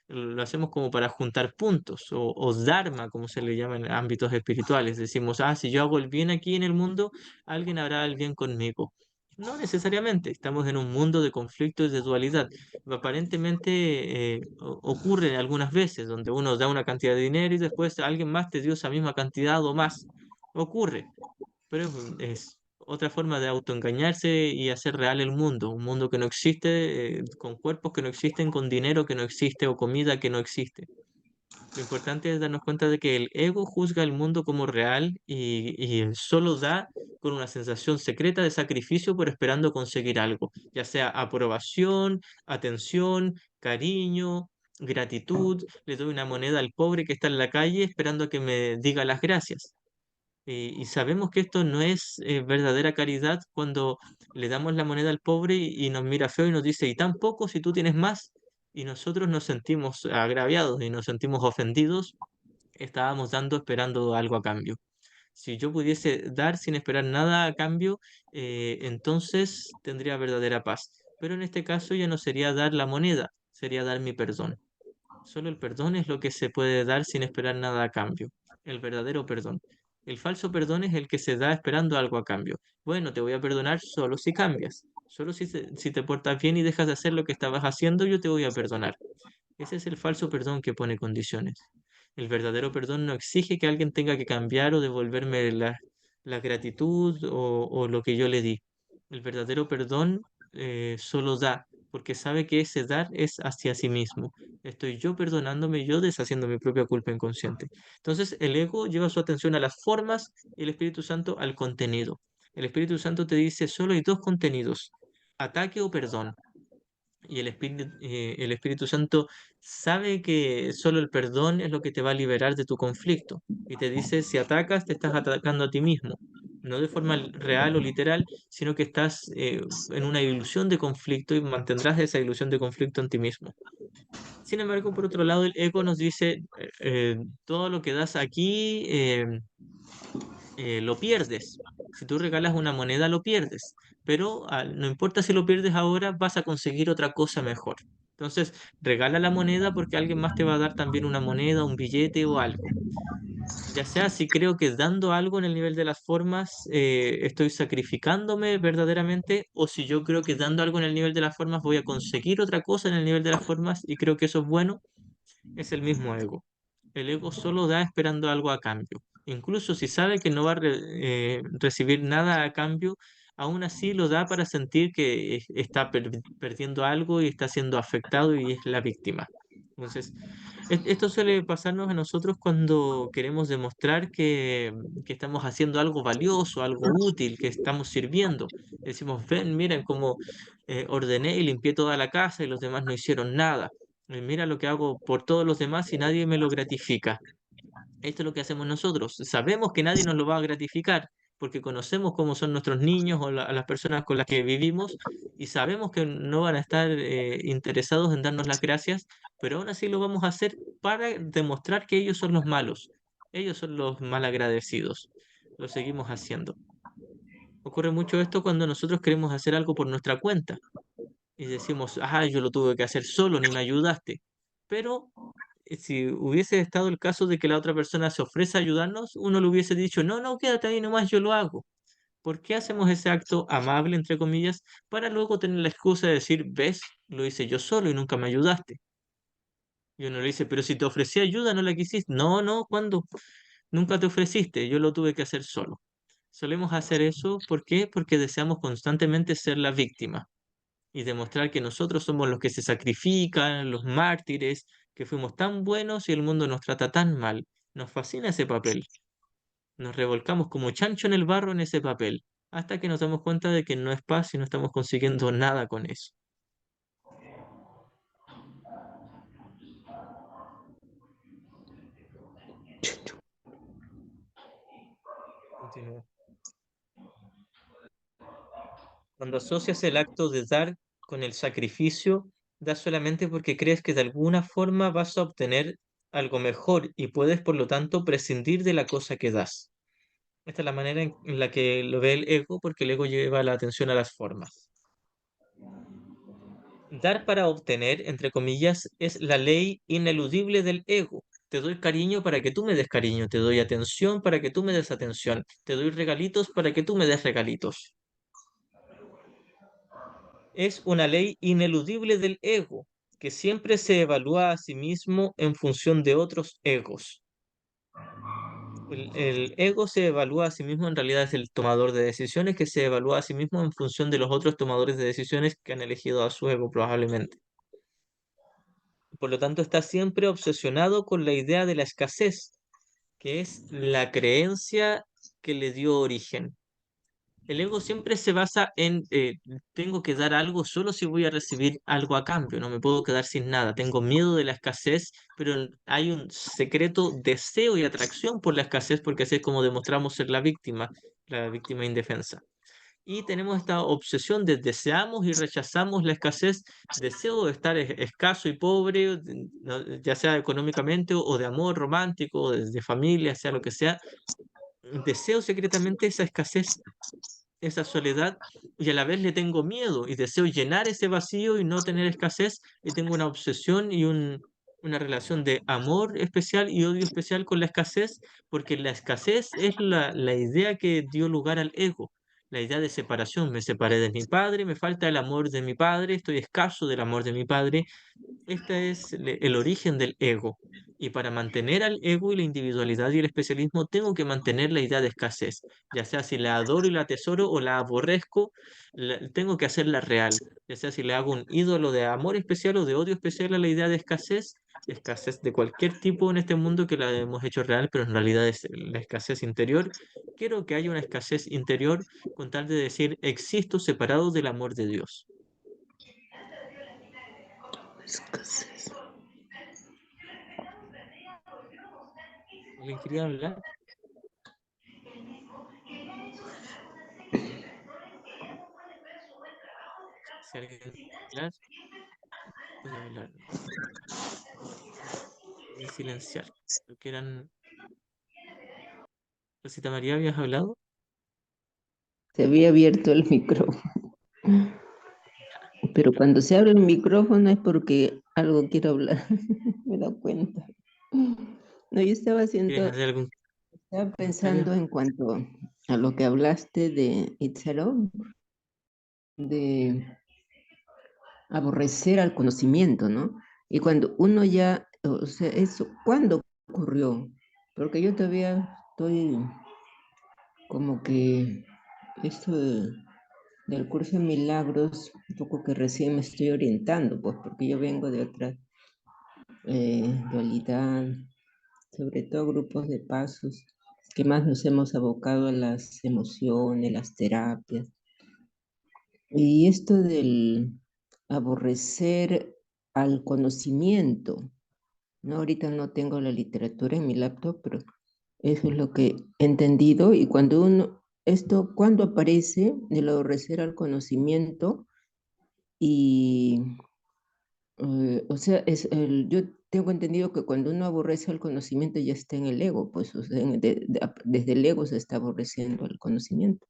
Lo hacemos como para juntar puntos o dharma, como se le llama en ámbitos espirituales. Decimos, ah, si yo hago el bien aquí en el mundo, alguien hará el bien conmigo. No necesariamente, estamos en un mundo de conflicto y de dualidad. Aparentemente ocurre algunas veces donde uno da una cantidad de dinero y después alguien más te dio esa misma cantidad o más. Ocurre, pero es otra forma de autoengañarse y hacer real el mundo, un mundo que no existe, con cuerpos que no existen, con dinero que no existe o comida que no existe. Lo importante es darnos cuenta de que el ego juzga el mundo como real y solo da con una sensación secreta de sacrificio por esperando conseguir algo, ya sea aprobación, atención, cariño, gratitud. Le doy una moneda al pobre que está en la calle esperando a que me diga las gracias. Y sabemos que esto no es verdadera caridad cuando le damos la moneda al pobre y nos mira feo y nos dice, y tan poco si tú tienes más, y nosotros nos sentimos agraviados y nos sentimos ofendidos, estábamos dando esperando algo a cambio. Si yo pudiese dar sin esperar nada a cambio, entonces tendría verdadera paz. Pero en este caso ya no sería dar la moneda, sería dar mi perdón. Solo el perdón es lo que se puede dar sin esperar nada a cambio. El verdadero perdón. El falso perdón es el que se da esperando algo a cambio. Bueno, te voy a perdonar solo si cambias. Solo si te portas bien y dejas de hacer lo que estabas haciendo, yo te voy a perdonar. Ese es el falso perdón que pone condiciones. El verdadero perdón no exige que alguien tenga que cambiar o devolverme la gratitud o lo que yo le di. El verdadero perdón solo da, porque sabe que ese dar es hacia sí mismo. Estoy yo perdonándome, yo deshaciendo mi propia culpa inconsciente. Entonces el ego lleva su atención a las formas y el Espíritu Santo al contenido. El Espíritu Santo te dice, solo hay dos contenidos, ataque o perdón. Y el Espíritu Santo sabe que solo el perdón es lo que te va a liberar de tu conflicto. Y te dice, si atacas, te estás atacando a ti mismo. No de forma real o literal, sino que estás en una ilusión de conflicto y mantendrás esa ilusión de conflicto en ti mismo. Sin embargo, por otro lado, el ego nos dice, todo lo que das aquí lo pierdes. Si tú regalas una moneda, lo pierdes. Pero no importa si lo pierdes ahora, vas a conseguir otra cosa mejor. Entonces, regala la moneda porque alguien más te va a dar también una moneda, un billete o algo. Ya sea si creo que dando algo en el nivel de las formas estoy sacrificándome verdaderamente, o si yo creo que dando algo en el nivel de las formas voy a conseguir otra cosa en el nivel de las formas y creo que eso es bueno, es el mismo ego. El ego solo da esperando algo a cambio. Incluso si sabe que no va a recibir nada a cambio, aún así lo da para sentir que está perdiendo algo y está siendo afectado y es la víctima. Entonces, esto suele pasarnos a nosotros cuando queremos demostrar que estamos haciendo algo valioso, algo útil, que estamos sirviendo. Decimos, ven, miren cómo ordené y limpié toda la casa y los demás no hicieron nada. Mira lo que hago por todos los demás y nadie me lo gratifica. Esto es lo que hacemos nosotros. Sabemos que nadie nos lo va a gratificar porque conocemos cómo son nuestros niños o a las personas con las que vivimos y sabemos que no van a estar interesados en darnos las gracias, pero aún así lo vamos a hacer para demostrar que ellos son los malos. Ellos son los malagradecidos. Lo seguimos haciendo. Ocurre mucho esto cuando nosotros queremos hacer algo por nuestra cuenta y decimos, ah, yo lo tuve que hacer solo, ni me ayudaste. Pero si hubiese estado el caso de que la otra persona se ofrece a ayudarnos, uno le hubiese dicho, no, no, quédate ahí nomás, yo lo hago. ¿Por qué hacemos ese acto amable, entre comillas, para luego tener la excusa de decir, ves, lo hice yo solo y nunca me ayudaste? Y uno le dice, pero si te ofrecí ayuda, no la quisiste. No, no, ¿cuándo? Nunca te ofreciste, yo lo tuve que hacer solo. Solemos hacer eso, ¿por qué? Porque deseamos constantemente ser la víctima y demostrar que nosotros somos los que se sacrifican, los mártires, que fuimos tan buenos y el mundo nos trata tan mal. Nos fascina ese papel. Nos revolcamos como chancho en el barro en ese papel, hasta que nos damos cuenta de que no es paz y no estamos consiguiendo nada con eso. Continúa. Cuando asocias el acto de dar con el sacrificio, das solamente porque crees que de alguna forma vas a obtener algo mejor y puedes, por lo tanto, prescindir de la cosa que das. Esta es la manera en la que lo ve el ego, porque el ego lleva la atención a las formas. Dar para obtener, entre comillas, es la ley ineludible del ego. Te doy cariño para que tú me des cariño, te doy atención para que tú me des atención, te doy regalitos para que tú me des regalitos. Es una ley ineludible del ego, que siempre se evalúa a sí mismo en función de otros egos. El ego se evalúa a sí mismo, en realidad es el tomador de decisiones que se evalúa a sí mismo en función de los otros tomadores de decisiones que han elegido a su ego probablemente. Por lo tanto, está siempre obsesionado con la idea de la escasez, que es la creencia que le dio origen. El ego siempre se basa en tengo que dar algo solo si voy a recibir algo a cambio, no me puedo quedar sin nada. Tengo miedo de la escasez, pero hay un secreto deseo y atracción por la escasez porque así es como demostramos ser la víctima indefensa. Y tenemos esta obsesión de deseamos y rechazamos la escasez, deseo de estar escaso y pobre, ya sea económicamente o de amor romántico, o de familia, sea lo que sea, deseo secretamente esa escasez, esa soledad, y a la vez le tengo miedo y deseo llenar ese vacío y no tener escasez, y tengo una obsesión y una relación de amor especial y odio especial con la escasez, porque la escasez es la idea que dio lugar al ego. La idea de separación, me separé de mi padre, me falta el amor de mi padre, estoy escaso del amor de mi padre, este es el origen del ego. Y para mantener al ego y la individualidad y el especialismo, tengo que mantener la idea de escasez. Ya sea si la adoro y la atesoro o la aborrezco, tengo que hacerla real. Ya sea si le hago un ídolo de amor especial o de odio especial a la idea de escasez de cualquier tipo en este mundo que la hemos hecho real, pero en realidad es la escasez interior. Quiero que haya una escasez interior con tal de decir, existo separado del amor de Dios. Escasez. ¿Alguien quería hablar? Si alguien quiere hablar, puede hablar. Puede silenciar. Lo que eran. Rosita María, ¿habías hablado? Se había abierto el micrófono, pero Ya. cuando se abre el micrófono es porque algo quiero hablar, me da cuenta. No, yo ¿Quieres hacer algún estaba comentario? pensando en cuanto a lo que hablaste de Itzerov, de aborrecer al conocimiento, ¿no? Y cuando uno ya, o sea, eso, ¿cuándo ocurrió? Porque yo todavía estoy como que esto del curso de milagros, un poco que recién me estoy orientando, pues porque yo vengo de otra dualidad, sobre todo grupos de pasos, que más nos hemos abocado a las emociones, las terapias. Y esto del aborrecer al conocimiento, ¿no? Ahorita no tengo la literatura en mi laptop, pero eso es lo que he entendido. Y cuando cuando aparece el aborrecer al conocimiento, y, o sea, yo tengo entendido que cuando uno aborrece al conocimiento ya está en el ego, pues, o sea, desde el ego se está aborreciendo al conocimiento.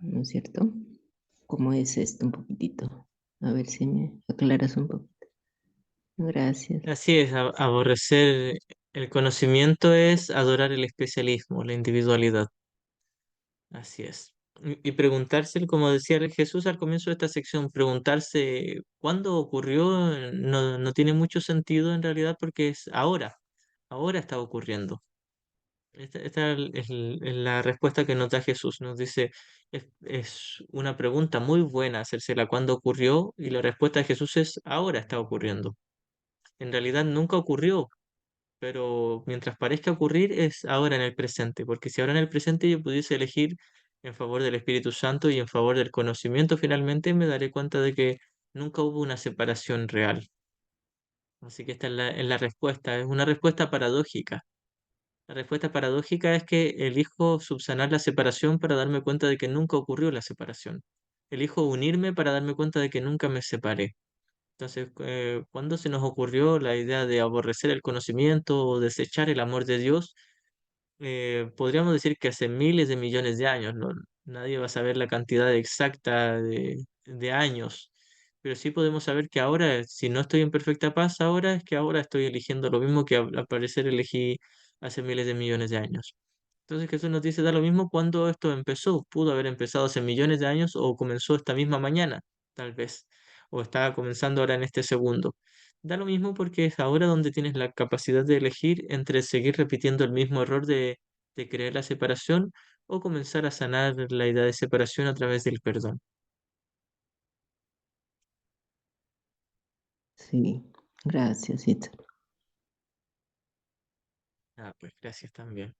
¿no es cierto? ¿Cómo es esto un poquitito? A ver si me aclaras un poco. Gracias. Así es, aborrecer el conocimiento es adorar el especialismo, la individualidad. Así es. Y preguntarse, como decía el Jesús al comienzo de esta sección, preguntarse cuándo ocurrió no tiene mucho sentido en realidad porque es ahora, ahora está ocurriendo. Esta es la respuesta que nos da Jesús. Nos dice, es una pregunta muy buena hacérsela cuándo ocurrió y la respuesta de Jesús es ahora está ocurriendo. En realidad nunca ocurrió, pero mientras parezca ocurrir es ahora en el presente, porque si ahora en el presente yo pudiese elegir en favor del Espíritu Santo y en favor del conocimiento, finalmente me daré cuenta de que nunca hubo una separación real. Así que esta es la respuesta, es una respuesta paradójica. La respuesta paradójica es que elijo subsanar la separación para darme cuenta de que nunca ocurrió la separación. Elijo unirme para darme cuenta de que nunca me separé. Entonces, ¿cuándo se nos ocurrió la idea de aborrecer el conocimiento o desechar el amor de Dios? Podríamos decir que hace miles de millones de años, ¿no? Nadie va a saber la cantidad exacta de años, pero sí podemos saber que ahora, si no estoy en perfecta paz ahora, es que ahora estoy eligiendo lo mismo que al parecer elegí hace miles de millones de años. Entonces Jesús nos dice, da lo mismo cuando esto empezó, pudo haber empezado hace millones de años o comenzó esta misma mañana, tal vez, o está comenzando ahora en este segundo. Da lo mismo porque es ahora donde tienes la capacidad de elegir entre seguir repitiendo el mismo error de creer la separación o comenzar a sanar la idea de separación a través del perdón. Sí, gracias, Itzel. Ah, pues gracias también.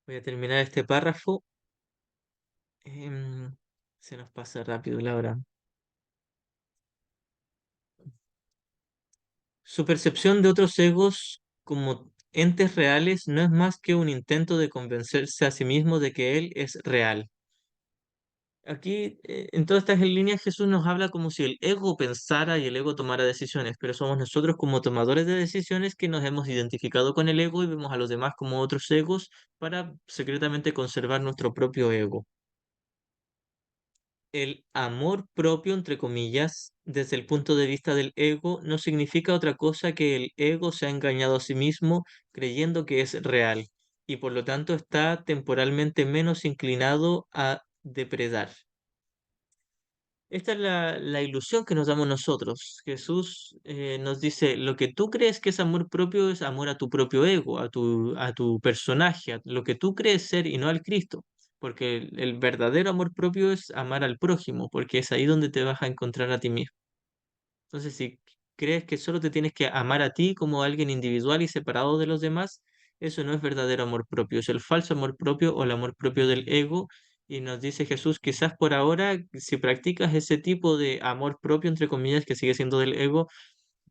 Voy a terminar este párrafo. Se nos pasa rápido la hora. Su percepción de otros egos como entes reales no es más que un intento de convencerse a sí mismo de que él es real. Aquí, en todas estas líneas, Jesús nos habla como si el ego pensara y el ego tomara decisiones, pero somos nosotros como tomadores de decisiones que nos hemos identificado con el ego y vemos a los demás como otros egos para secretamente conservar nuestro propio ego. El amor propio, entre comillas, desde el punto de vista del ego, no significa otra cosa que el ego se ha engañado a sí mismo creyendo que es real y por lo tanto está temporalmente menos inclinado a depredar. Esta es la ilusión que nos damos nosotros. Jesús nos dice, lo que tú crees que es amor propio es amor a tu propio ego, a tu personaje, a lo que tú crees ser y no al Cristo. Porque el verdadero amor propio es amar al prójimo, porque es ahí donde te vas a encontrar a ti mismo. Entonces, si crees que solo te tienes que amar a ti como alguien individual y separado de los demás, eso no es verdadero amor propio, es el falso amor propio o el amor propio del ego. Y nos dice Jesús, quizás por ahora, si practicas ese tipo de amor propio, entre comillas, que sigue siendo del ego,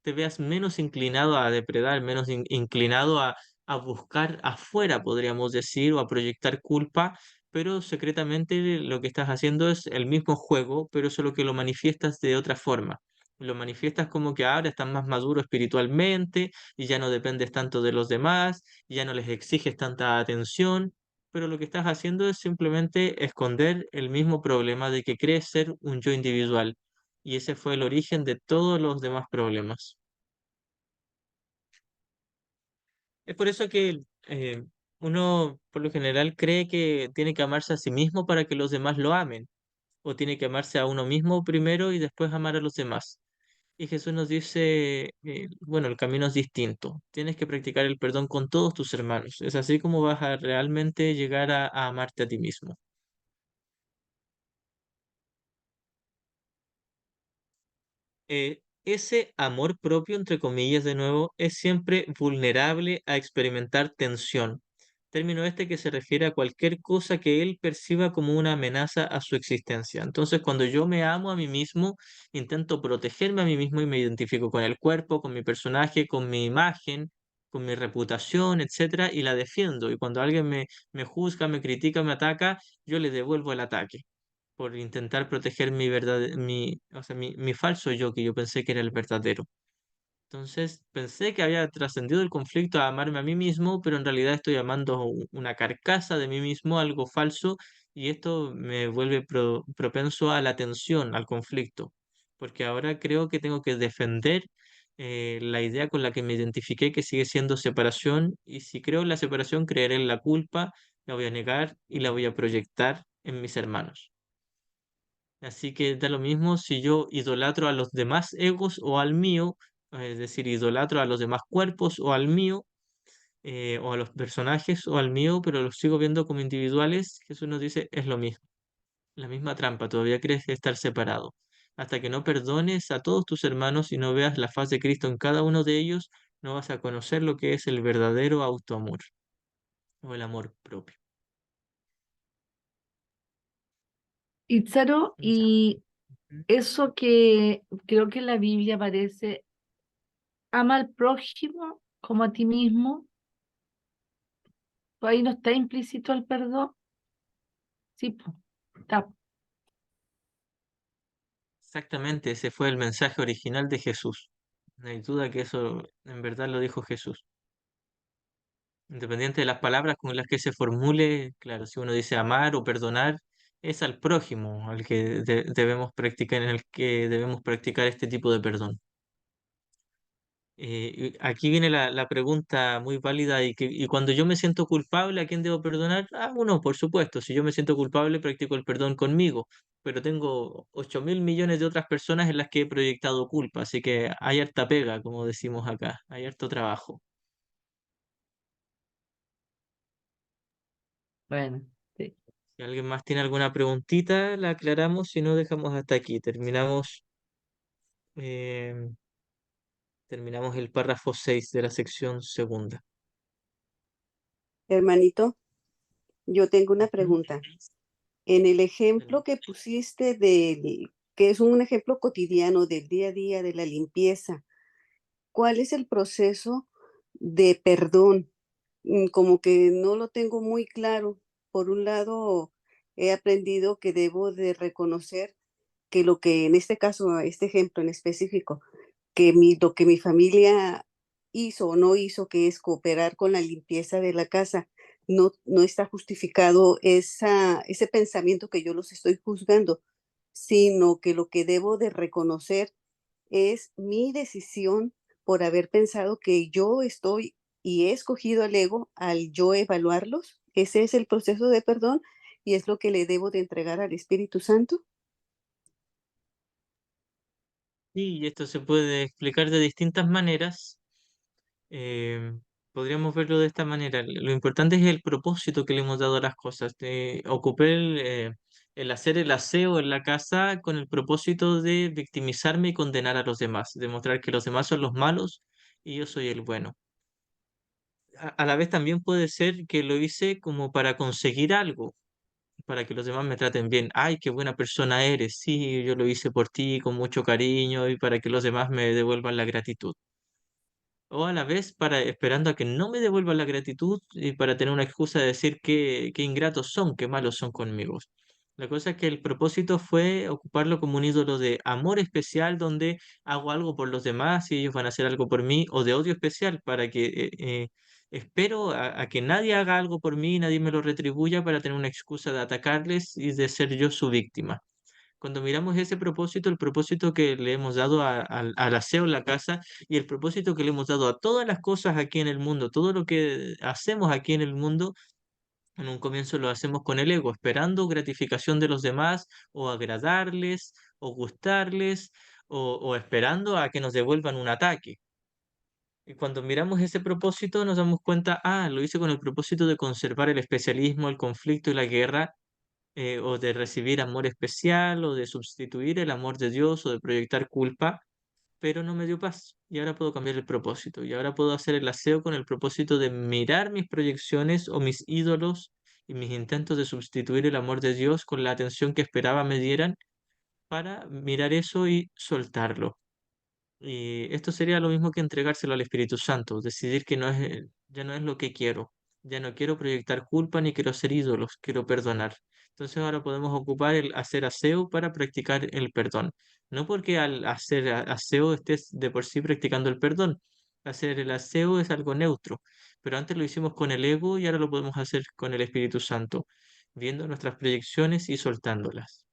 te veas menos inclinado a depredar, menos inclinado a buscar afuera, podríamos decir, o a proyectar culpa, pero secretamente lo que estás haciendo es el mismo juego, pero solo que lo manifiestas de otra forma. Lo manifiestas como que ahora estás más maduro espiritualmente y ya no dependes tanto de los demás, y ya no les exiges tanta atención, pero lo que estás haciendo es simplemente esconder el mismo problema de que crees ser un yo individual y ese fue el origen de todos los demás problemas. Es por eso que uno, por lo general, cree que tiene que amarse a sí mismo para que los demás lo amen, o tiene que amarse a uno mismo primero y después amar a los demás. Y Jesús nos dice, bueno, el camino es distinto. Tienes que practicar el perdón con todos tus hermanos. Es así como vas a realmente llegar a amarte a ti mismo. Ese amor propio, entre comillas, de nuevo, es siempre vulnerable a experimentar tensión. Término este que se refiere a cualquier cosa que él perciba como una amenaza a su existencia. Entonces, cuando yo me amo a mí mismo, intento protegerme a mí mismo y me identifico con el cuerpo, con mi personaje, con mi imagen, con mi reputación, etcétera, y la defiendo. Y cuando alguien me juzga, me critica, me ataca, yo le devuelvo el ataque por intentar proteger mi verdad, o sea, mi falso yo que yo pensé que era el verdadero. Entonces pensé que había trascendido el conflicto a amarme a mí mismo, pero en realidad estoy amando una carcasa de mí mismo, algo falso, y esto me vuelve propenso a la tensión, al conflicto, porque ahora creo que tengo que defender la idea con la que me identifiqué, que sigue siendo separación, y si creo en la separación, creeré en la culpa, la voy a negar y la voy a proyectar en mis hermanos. Así que da lo mismo si yo idolatro a los demás egos o al mío, es decir, idolatro a los demás cuerpos o al mío, o a los personajes o al mío, pero los sigo viendo como individuales. Jesús nos dice, es lo mismo, la misma trampa, todavía crees estar separado. Hasta que no perdones a todos tus hermanos y no veas la faz de Cristo en cada uno de ellos, no vas a conocer lo que es el verdadero autoamor o el amor propio. Itzaro, Ya. y Ujú. eso que creo que en la Biblia aparece, ama al prójimo como a ti mismo, pues ahí no está implícito el perdón. Sí, pues, está. Exactamente, ese fue el mensaje original de Jesús. No hay duda que eso en verdad lo dijo Jesús. Independiente de las palabras con las que se formule, claro, si uno dice amar o perdonar, es al prójimo al que debemos practicar, en el que debemos practicar este tipo de perdón. Y aquí viene la pregunta muy válida y cuando yo me siento culpable, ¿a quién debo perdonar? Ah, uno, por supuesto, si yo me siento culpable, practico el perdón conmigo, pero tengo 8.000 millones de otras personas en las que he proyectado culpa, así que hay harta pega, como decimos acá, hay harto trabajo. Bueno, sí. Si alguien más tiene alguna preguntita, la aclaramos, si no, dejamos hasta aquí. Eh, terminamos el párrafo 6 de la sección segunda. Hermanito, yo tengo una Ujú. pregunta. En el ejemplo Dale. que pusiste que es un ejemplo cotidiano del día a día de la limpieza, ¿cuál es el proceso de perdón? Como que no lo tengo muy claro. Por un lado, he aprendido que debo de reconocer que lo que en este caso, este ejemplo en específico, lo que mi familia hizo o no hizo, que es cooperar con la limpieza de la casa, no está justificado ese pensamiento que yo los estoy juzgando, sino que lo que debo de reconocer es mi decisión por haber pensado que yo estoy y he escogido al ego al yo evaluarlos. Ese es el proceso de perdón y es lo que le debo de entregar al Espíritu Santo. Y esto se puede explicar de distintas maneras. Eh, podríamos verlo de esta manera. Lo importante es el propósito que le hemos dado a las cosas. Ocupé el hacer el aseo en la casa con el propósito de victimizarme y condenar a los demás, demostrar que los demás son los malos y yo soy el bueno. A la vez también puede ser que lo hice como para conseguir algo, para que los demás me traten bien. Ay, qué buena persona eres. Sí, yo lo hice por ti con mucho cariño y para que los demás me devuelvan la gratitud. O a la vez para esperando a que no me devuelvan la gratitud y para tener una excusa de decir qué ingratos son, qué malos son conmigo. La cosa es que el propósito fue ocuparlo como un ídolo de amor especial donde hago algo por los demás y ellos van a hacer algo por mí, o de odio especial para que espero a que nadie haga algo por mí y nadie me lo retribuya para tener una excusa de atacarles y de ser yo su víctima. Cuando miramos ese propósito, el propósito que le hemos dado al aseo en la casa y el propósito que le hemos dado a todas las cosas aquí en el mundo, todo lo que hacemos aquí en el mundo, en un comienzo lo hacemos con el ego, esperando gratificación de los demás o agradarles o gustarles o esperando a que nos devuelvan un ataque. Y cuando miramos ese propósito nos damos cuenta, ah, lo hice con el propósito de conservar el especialismo, el conflicto y la guerra, o de recibir amor especial, o de sustituir el amor de Dios, o de proyectar culpa, pero no me dio paz. Y ahora puedo cambiar el propósito. Y ahora puedo hacer el aseo con el propósito de mirar mis proyecciones o mis ídolos y mis intentos de sustituir el amor de Dios con la atención que esperaba me dieran para mirar eso y soltarlo. Y esto sería lo mismo que entregárselo al Espíritu Santo, decidir que no es, ya no es lo que quiero, Ya no quiero proyectar culpa ni quiero ser ídolos, quiero perdonar. Entonces ahora podemos ocupar el hacer aseo para practicar el perdón. No porque al hacer aseo estés de por sí practicando el perdón. Hacer el aseo es algo neutro, pero antes lo hicimos con el ego y ahora lo podemos hacer con el Espíritu Santo, viendo nuestras proyecciones y soltándolas.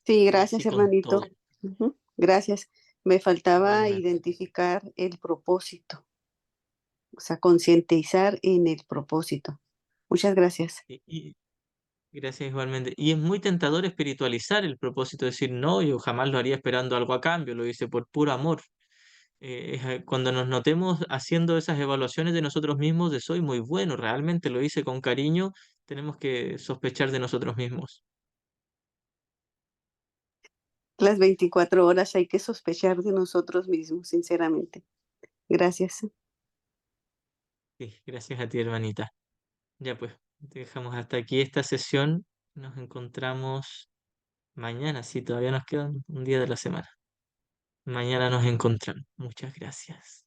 Sí, Y así gracias, con todo. hermanito. Ujú, gracias. Me faltaba Igualmente. identificar el propósito, o sea, concientizar en el propósito. Muchas gracias. Y gracias igualmente. Y es muy tentador espiritualizar el propósito, decir, no, yo jamás lo haría esperando algo a cambio, lo hice por puro amor. Cuando nos notemos haciendo esas evaluaciones de nosotros mismos, de soy muy bueno, realmente lo hice con cariño, tenemos que sospechar de nosotros mismos. Las 24 horas hay que sospechar de nosotros mismos, sinceramente. Gracias. Sí, gracias a ti, hermanita. Ya pues, dejamos hasta aquí esta sesión. Nos encontramos mañana, sí, todavía nos queda un día de la semana. Mañana nos encontramos. Muchas gracias.